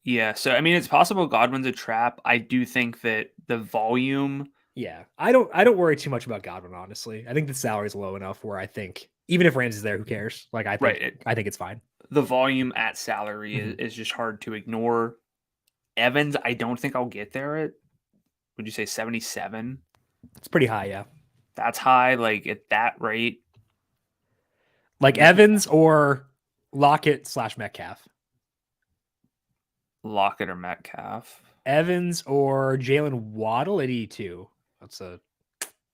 Yeah. So, I mean, it's possible Godwin's a trap. I do think that the volume. Yeah. I don't worry too much about Godwin, honestly. I think the salary's low enough where I think even if Ramsey's there, who cares? Like, I think it's fine. The volume at salary is just hard to ignore. Evans, I don't think I'll get there at, would you say 77? It's pretty high, yeah. That's high, like at that rate. Like Evans or Lockett / Metcalf. Lockett or Metcalf. Evans or Jalen Waddle at E2.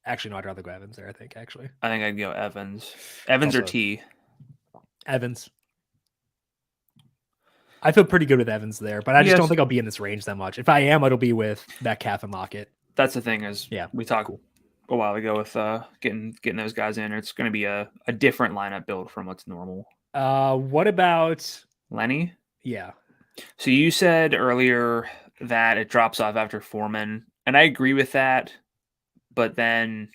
Actually, no, I'd rather go Evans there, I think, actually. I think I'd go Evans. Evans also, or T? Evans. I feel pretty good with Evans there, but I just don't think I'll be in this range that much. If I am, it'll be with Metcalf and Lockett. That's the thing is, we talked a while ago with getting those guys in. It's going to be a different lineup build from what's normal. What about Lenny? Yeah. So you said earlier that it drops off after Foreman, and I agree with that. But then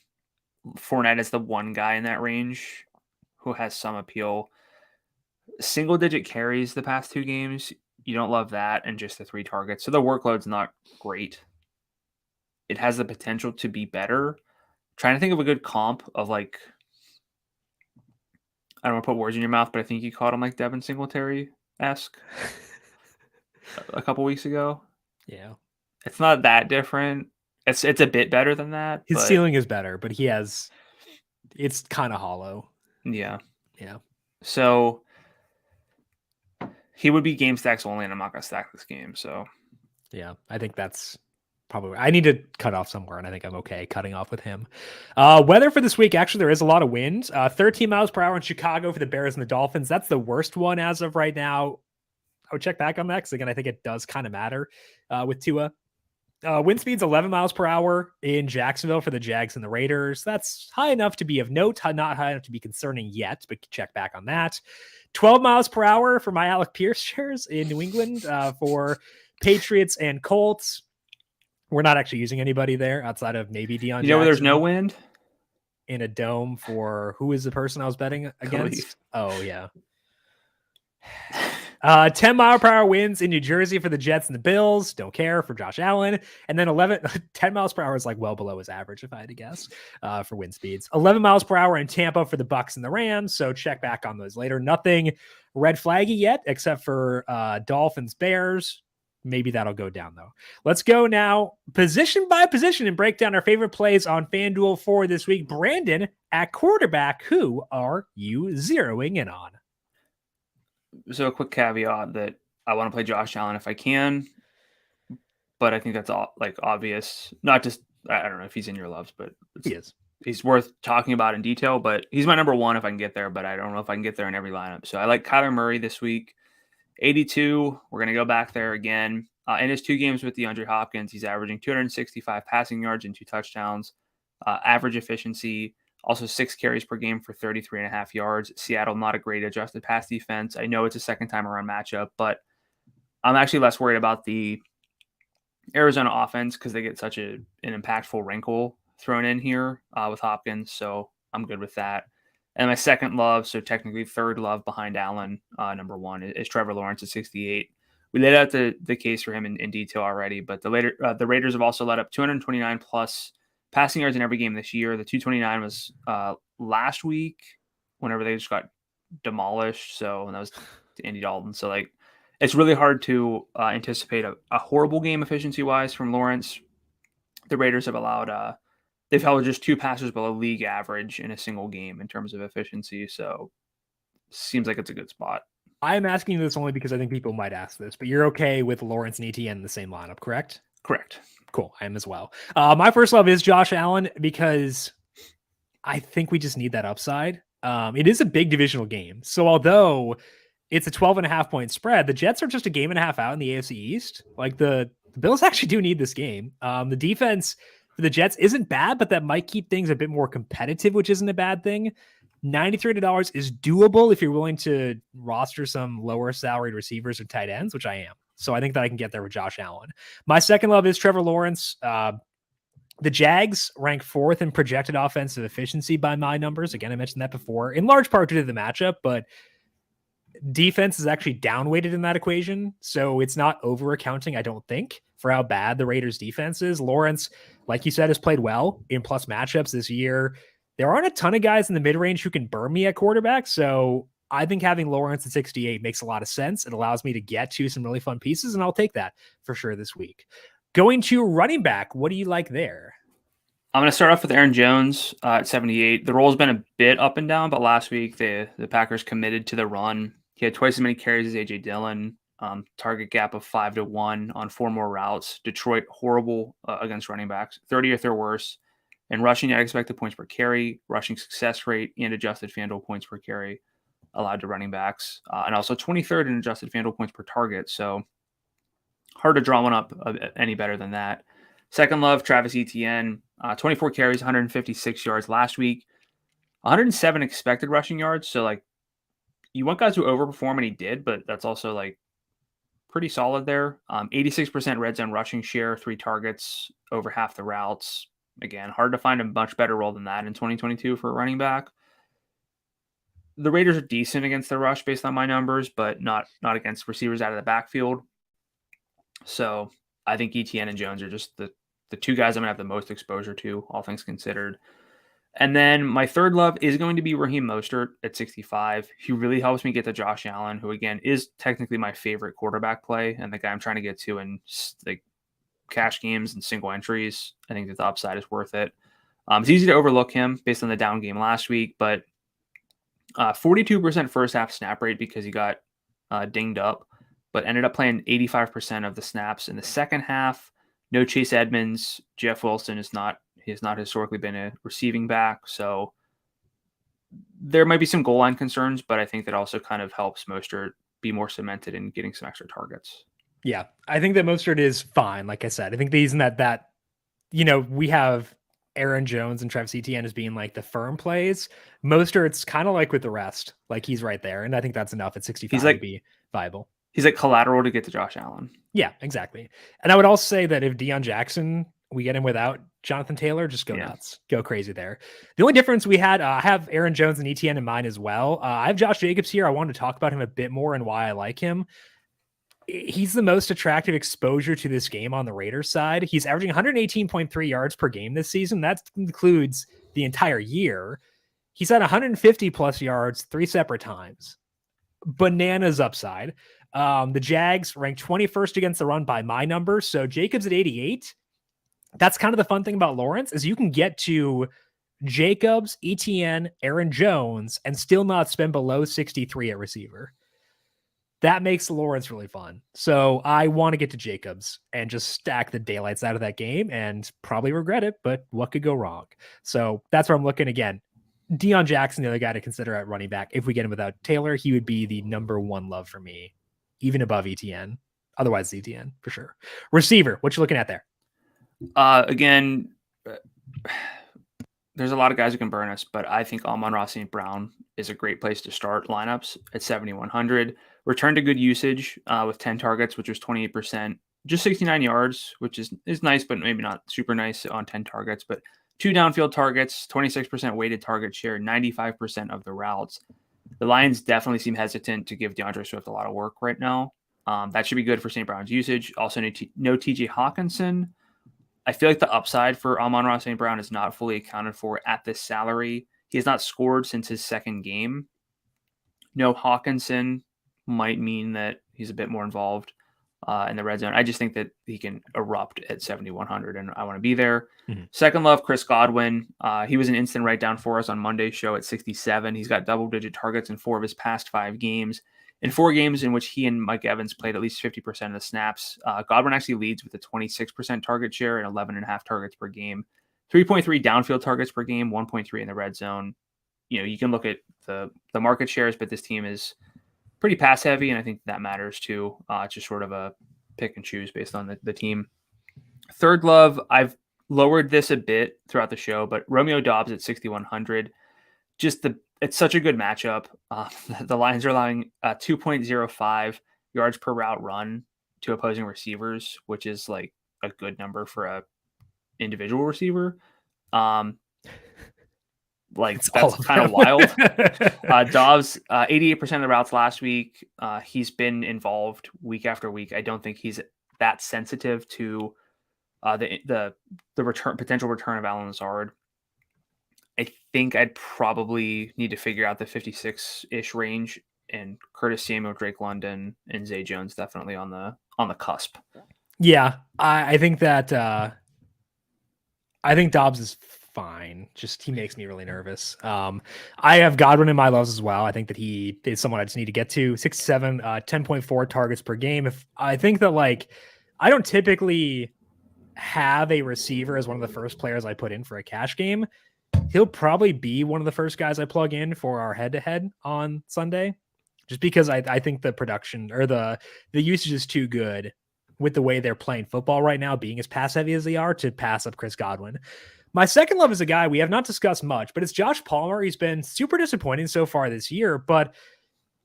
Fournette is the one guy in that range who has some appeal. Single-digit carries the past 2 games. You don't love that, and just the 3 targets. So the workload's not great. It has the potential to be better. Trying to think of a good comp of like, I don't want to put words in your mouth, but I think you called him like Devin Singletary-esque a couple weeks ago. Yeah. It's not that different. It's a bit better than that. His ceiling is better, but it's kind of hollow. Yeah. Yeah. So he would be game stacks only, and I'm not going to stack this game. So yeah, I think that's probably, I need to cut off somewhere, and I think I'm okay cutting off with him. Weather for this week, actually, there is a lot of wind. 13 miles per hour in Chicago for the Bears and the Dolphins. That's the worst one as of right now. I would check back on that because, again, I think it does kind of matter with Tua. Wind speed's 11 miles per hour in Jacksonville for the Jags and the Raiders. That's high enough to be of note, not high enough to be concerning yet, but check back on that. 12 miles per hour for my Alec Pierce shares in New England for Patriots and Colts. We're not actually using anybody there outside of maybe Deion. You know where there's no wind? In a dome for who is the person I was betting against? Oh, yeah. 10 mile per hour winds in New Jersey for the Jets and the Bills. Don't care for Josh Allen. And then 10 miles per hour is like well below his average, if I had to guess, for wind speeds. 11 miles per hour in Tampa for the Bucks and the Rams. So check back on those later. Nothing red flaggy yet, except for Dolphins, Bears. Maybe that'll go down, though. Let's go now position by position and break down our favorite plays on FanDuel for this week. Brandon, at quarterback, who are you zeroing in on? So a quick caveat that I want to play Josh Allen if I can, but I think that's all like obvious. Not just, I don't know if he's in your loves, but he is. He's worth talking about in detail, but he's my number 1 if I can get there, but I don't know if I can get there in every lineup. So I like Kyler Murray this week. 82. We're going to go back there again. In his 2 games with DeAndre Hopkins, he's averaging 265 passing yards and 2 touchdowns. Average efficiency, also 6 carries per game for 33.5 yards. Seattle, not a great adjusted pass defense. I know it's a second time around matchup, but I'm actually less worried about the Arizona offense because they get such an impactful wrinkle thrown in here with Hopkins. So I'm good with that. And my second love, so technically third love behind Allen, number one, is Trevor Lawrence at 68. We laid out the case for him in detail already, but the Raiders have also let up 229 plus passing yards in every game this year. The 229 was last week, whenever they just got demolished. So that was Andy Dalton. So like, it's really hard to anticipate a horrible game efficiency wise from Lawrence. The Raiders have allowed they've held just 2 passes below league average in a single game in terms of efficiency. So seems like it's a good spot. I'm asking you this only because I think people might ask this, but you're okay with Lawrence and ETN in the same lineup, correct? Correct. Cool. I am as well. My first love is Josh Allen because I think we just need that upside. It is a big divisional game. So although it's a 12.5 point spread, the Jets are just a game and a half out in the AFC East. Like the Bills actually do need this game. The defense for the Jets isn't bad, but that might keep things a bit more competitive, which isn't a bad thing. $93 is doable if you're willing to roster some lower salaried receivers or tight ends, which I am. So I think that I can get there with Josh Allen. My second love is Trevor Lawrence. The Jags rank 4th in projected offensive efficiency by my numbers. Again, I mentioned that before, in large part due to the matchup, but defense is actually downweighted in that equation. So it's not over accounting, I don't think, for how bad the Raiders defense is. Lawrence, like you said, has played well in plus matchups this year. There aren't a ton of guys in the mid-range who can burn me at quarterback. So I think having Lawrence at 68 makes a lot of sense. It allows me to get to some really fun pieces, and I'll take that for sure this week. Going to running back, what do you like there? I'm going to start off with Aaron Jones at 78. The role's been a bit up and down, but last week the Packers committed to the run. He had twice as many carries as A.J. Dillon, target gap of 5-1 on 4 more routes. Detroit, horrible against running backs, 30th or worse. And rushing at expected points per carry, rushing success rate, and adjusted FanDuel points per carry allowed to running backs. And also 23rd in adjusted FanDuel points per target. So hard to draw one up any better than that. Second love, Travis Etienne, 24 carries, 156 yards last week, 107 expected rushing yards. So like, you want guys who overperform, and he did, but that's also like pretty solid there. 86% red zone rushing share, 3 targets, over half the routes. Again, hard to find a much better role than that in 2022 for a running back. The Raiders are decent against the rush based on my numbers, but not against receivers out of the backfield. So I think ETN and Jones are just the 2 guys I'm going to have the most exposure to, all things considered. And then my third love is going to be Raheem Mostert at 65. He really helps me get to Josh Allen, who, again, is technically my favorite quarterback play and the guy I'm trying to get to in like cash games and single entries. I think that the upside is worth it. It's easy to overlook him based on the down game last week, but 42% first half snap rate because he got dinged up, but ended up playing 85% of the snaps in the second half. No Chase Edmonds. Jeff Wilson he has not historically been a receiving back. So there might be some goal line concerns, but I think that also kind of helps Mostert be more cemented in getting some extra targets. Yeah, I think that Mostert is fine. Like I said, I think these and that, we have Aaron Jones and Travis Etienne as being like the firm plays. Mostert's kind of like with the rest, like he's right there. And I think that's enough at 65 to be viable. He's like collateral to get to Josh Allen. Yeah, exactly. And I would also say that if Deion Jackson, we get him without Jonathan Taylor, just go nuts, go crazy there. The only difference we had, I have Aaron Jones and ETN in mind as well. I have Josh Jacobs here. I wanted to talk about him a bit more and why I like him. He's the most attractive exposure to this game on the Raiders side. He's averaging 118.3 yards per game this season. That includes the entire year. He's had 150 plus yards 3 separate times. Bananas upside. The Jags ranked 21st against the run by my numbers. So Jacobs at 88. That's kind of the fun thing about Lawrence is you can get to Jacobs, ETN, Aaron Jones, and still not spend below 63 at receiver. That makes Lawrence really fun. So I want to get to Jacobs and just stack the daylights out of that game and probably regret it, but what could go wrong? So that's where I'm looking again. Deion Jackson, the other guy to consider at running back. If we get him without Taylor, he would be the number 1 love for me, even above ETN. Otherwise, ETN for sure. Receiver, what you looking at there? Again, there's a lot of guys who can burn us, but I think Amon-Ra St. Brown is a great place to start lineups at 7,100. Returned to good usage with 10 targets, which was 28%. Just 69 yards, which is nice, but maybe not super nice on 10 targets. But 2 downfield targets, 26% weighted target share, 95% of the routes. The Lions definitely seem hesitant to give DeAndre Swift a lot of work right now. That should be good for St. Brown's usage. Also, no TJ Hawkinson. I feel like the upside for Amon-Ra St. Brown is not fully accounted for at this salary. He has not scored since his second game. No Hawkinson might mean that he's a bit more involved in the red zone. I just think that he can erupt at 7,100, and I want to be there. Mm-hmm. Second love, Chris Godwin. He was an instant write-down for us on Monday's show at 67. He's got double-digit targets in 4 of his past 5 games. In 4 games in which he and Mike Evans played at least 50% of the snaps, Godwin actually leads with a 26% target share and 11.5 targets per game, 3.3 downfield targets per game, 1.3 in the red zone. You can look at the market shares, but this team is pretty pass heavy, and I think that matters too. It's just sort of a pick and choose based on the team. Third love, I've lowered this a bit throughout the show, but Romeo Doubs at 6,100. It's such a good matchup. The Lions are allowing 2.05 yards per route run to opposing receivers, which is like a good number for a individual receiver. That's kind of wild. Dobbs, 88% of the routes last week. He's been involved week after week. I don't think he's that sensitive to the potential return of Allen Lazard. I think I'd probably need to figure out the 56-ish range, and Curtis Samuel, Drake London, and Zay Jones definitely on the cusp. Yeah, I think that I think Dobbs is fine. Just he makes me really nervous. I have Godwin in my loves as well. I think that he is someone I just need to get to. 6-7, 10.4 targets per game. If I think that I don't typically have a receiver as one of the first players I put in for a cash game. He'll probably be one of the first guys I plug in for our head-to-head on Sunday, just because I think the production or the usage is too good with the way they're playing football right now, being as pass heavy as they are, to pass up Chris Godwin. My second love is a guy we have not discussed much, but it's Josh Palmer. He's been super disappointing so far this year, but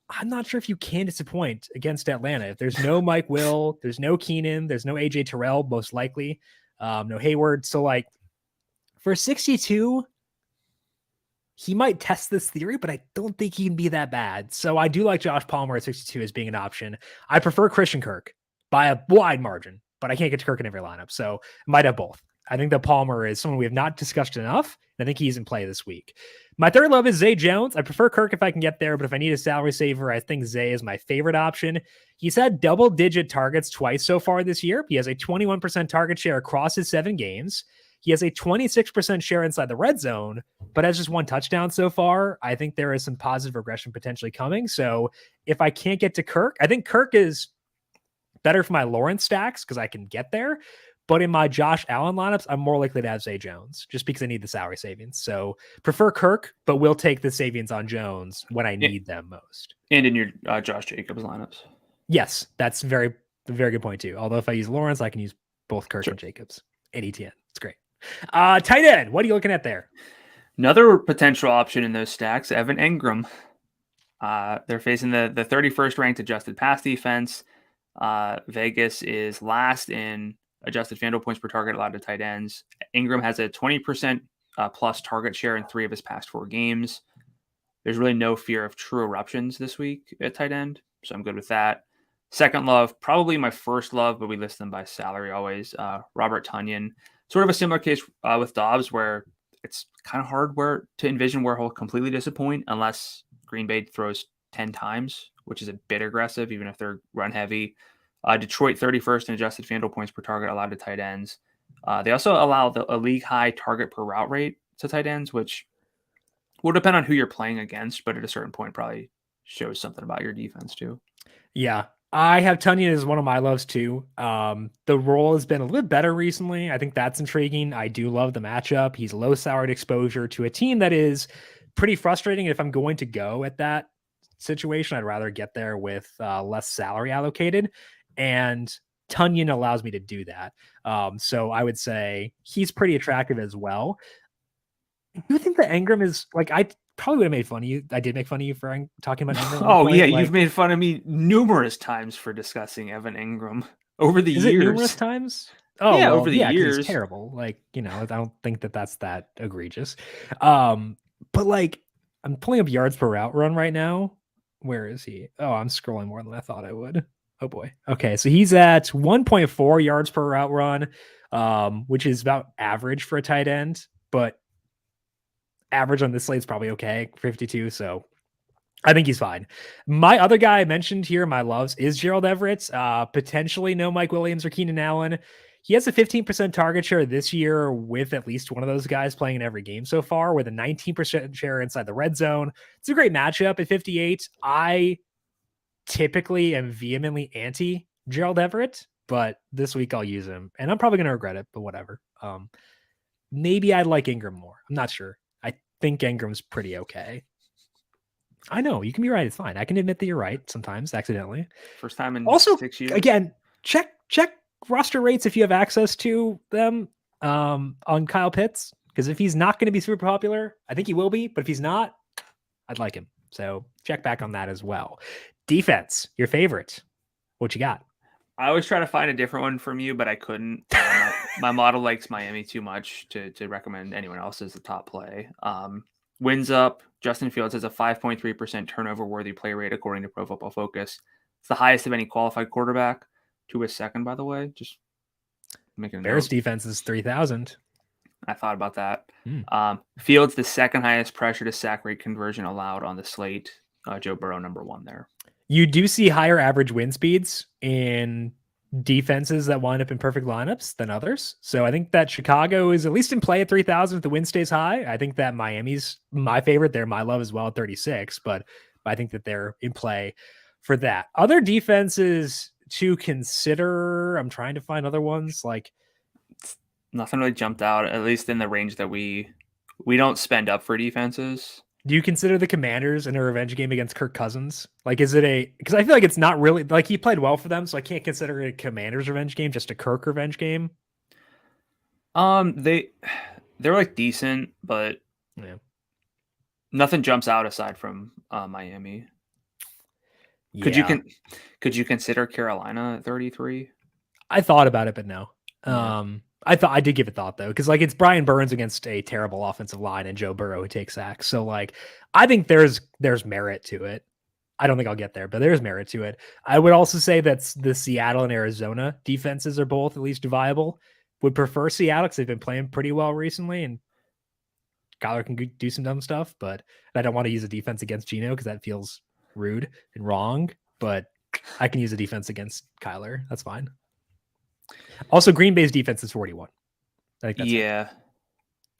I'm not sure if you can disappoint against Atlanta. If there's no Mike Will, there's no Keenan, there's no AJ Terrell, most likely, no Hayward. So for 62, he might test this theory, but I don't think he can be that bad. So I do like Josh Palmer at 62 as being an option. I prefer Christian Kirk by a wide margin, but I can't get to Kirk in every lineup. So I might have both. I think that Palmer is someone we have not discussed enough. And I think he's in play this week. My third love is Zay Jones. I prefer Kirk if I can get there, but if I need a salary saver, I think Zay is my favorite option. He's had double-digit targets twice so far this year. He has a 21% target share across his 7 games. He has a 26% share inside the red zone, but has just 1 touchdown so far. I think there is some positive regression potentially coming. So if I can't get to Kirk, I think Kirk is better for my Lawrence stacks because I can get there. But in my Josh Allen lineups, I'm more likely to have Zay Jones just because I need the salary savings. So prefer Kirk, but will take the savings on Jones when I need them most. And in your Josh Jacobs lineups. Yes, that's a very good point too. Although if I use Lawrence, I can use both Kirk and Jacobs and ETN. It's great. Tight end, what are you looking at there? Another potential option in those stacks, Evan Engram. They're facing the 31st ranked adjusted pass defense. Vegas is last in adjusted FanDuel points per target allowed to tight ends. Engram has a 20% plus target share in 3 of his past 4 games. There's really no fear of true eruptions this week at tight end, so I'm good with that. Second love, probably my first love, but we list them by salary always. Robert Tonyan. Sort of a similar case with Dobbs, where it's kind of hard to envision where he'll completely disappoint unless Green Bay throws 10 times, which is a bit aggressive, even if they're run heavy. Detroit 31st in adjusted FanDuel points per target allowed to tight ends. They also allow a league high target per route rate to tight ends, which will depend on who you're playing against, but at a certain point probably shows something about your defense too. Yeah. I have Tonyan as one of my loves too. The role has been a little bit better recently. I think that's intriguing. I do love the matchup. He's low salaried exposure to a team that is pretty frustrating. If I'm going to go at that situation, I'd rather get there with less salary allocated. And Tonyan allows me to do that. So I would say he's pretty attractive as well. You think that Engram is I probably would have made fun of you. I did make fun of you for talking about Engram. Oh, yeah. You've made fun of me numerous times for discussing Evan Engram over the years. It numerous times? Oh, Yeah, well, over the yeah, because he's years. terrible. Like, I don't think that that's that egregious. But like, I'm pulling up yards per route run right now. Where is he? Oh, I'm scrolling more than I thought I would. Oh boy. Okay, so he's at 1.4 yards per route run, which is about average for a tight end, but average on this slate is probably okay, 52. So I think he's fine. My other guy I mentioned here, my loves, is Gerald Everett. Potentially no Mike Williams or Keenan Allen. He has a 15% target share this year with at least one of those guys playing in every game so far, with a 19% share inside the red zone. It's a great matchup at 58. I typically am vehemently anti Gerald Everett, but this week I'll use him, and I'm probably going to regret it, but whatever. Maybe I'd like Ingram more. I'm not sure. I think Ingram's pretty okay. I know, you can be right. It's fine. I can admit that you're right sometimes, accidentally. First time in Also, 6 years. again, check roster rates if you have access to them on Kyle Pitts, because if he's not going to be super popular, I think he will be. But if he's not, I'd like him. So check back on that as well. Defense, your favorite. What you got? I always try to find a different one from you, but I couldn't. My model likes Miami too much to recommend anyone else as the top play. Wins up. Justin Fields has a 5.3% turnover-worthy play rate according to Pro Football Focus. It's the highest of any qualified quarterback. To his second, by the way. Just making a Bears note. defense is 3,000. I thought about that. Fields, the second highest pressure to sack rate conversion allowed on the slate. Joe Burrow, number 1 there. You do see higher average win speeds in defenses that wind up in perfect lineups than others. So I think that Chicago is at least in play at 3,000 if the win stays high. I think that Miami's my favorite. They're my love as well at 36, but I think that they're in play for that. Other defenses to consider, I'm trying to find other ones. Like, nothing really jumped out, at least in the range that we don't spend up for defenses. Do you consider the Commanders in a revenge game against Kirk Cousins? Like, is it because I feel like it's not really, like, he played well for them, so I can't consider it a Commanders revenge game, just a Kirk revenge game. They're like decent, but yeah, nothing jumps out aside from Miami. Yeah. Could you consider Carolina at 33? I thought about it, but no. Yeah. I did give it thought though, because like it's Brian Burns against a terrible offensive line and Joe Burrow who takes sacks. So like I think there's merit to it. I don't think I'll get there, but there's merit to it. I would also say that the Seattle and Arizona defenses are both at least viable. Would prefer Seattle because they've been playing pretty well recently, and Kyler can do some dumb stuff, but I don't want to use a defense against Geno because that feels rude and wrong. But I can use a defense against Kyler. That's fine. Also, Green Bay's defense is 41. I think that's yeah. fine.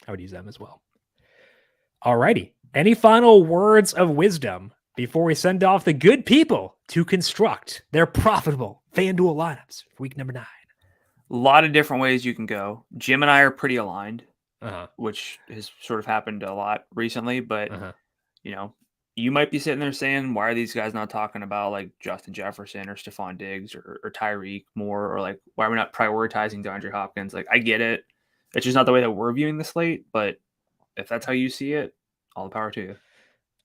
I would use them as well. Alrighty. Any final words of wisdom before we send off the good people to construct their profitable FanDuel lineups for week number 9? A lot of different ways you can go. Jim and I are pretty aligned, which has sort of happened a lot recently, but you might be sitting there saying, why are these guys not talking about like Justin Jefferson or Stephon Diggs or Tyreek more, or like, why are we not prioritizing DeAndre Hopkins? Like, I get it. It's just not the way that we're viewing the slate, but if that's how you see it, all the power to you.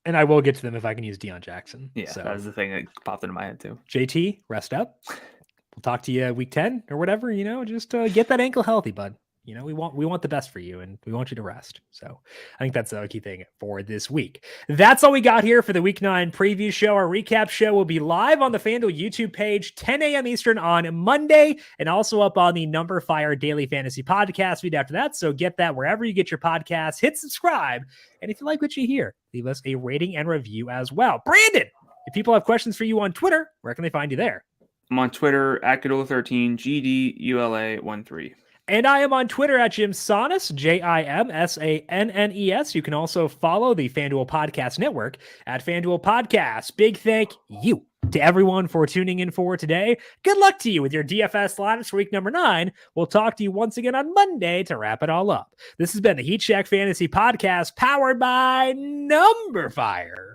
And I will get to them if I can use Deion Jackson. Yeah, so that was the thing that popped into my head too. JT, rest up. We'll talk to you week 10 or whatever, just get that ankle healthy, bud. We want the best for you, and we want you to rest. So I think that's a key thing for this week. That's all we got here for the Week 9 preview show. Our recap show will be live on the FanDuel YouTube page, 10 a.m. Eastern on Monday, and also up on the numberFire Daily Fantasy Podcast feed after that. So get that wherever you get your podcasts. Hit subscribe, and if you like what you hear, leave us a rating and review as well. Brandon, if people have questions for you on Twitter, where can they find you there? I'm on Twitter at Gadula13, GDULA13. And I am on Twitter at Jim Sannes, JIMSANNES. You can also follow the FanDuel Podcast Network at FanDuel Podcasts. Big thank you to everyone for tuning in for today. Good luck to you with your DFS lineups for week number 9. We'll talk to you once again on Monday to wrap it all up. This has been the Heat Check Fantasy Podcast powered by numberFire.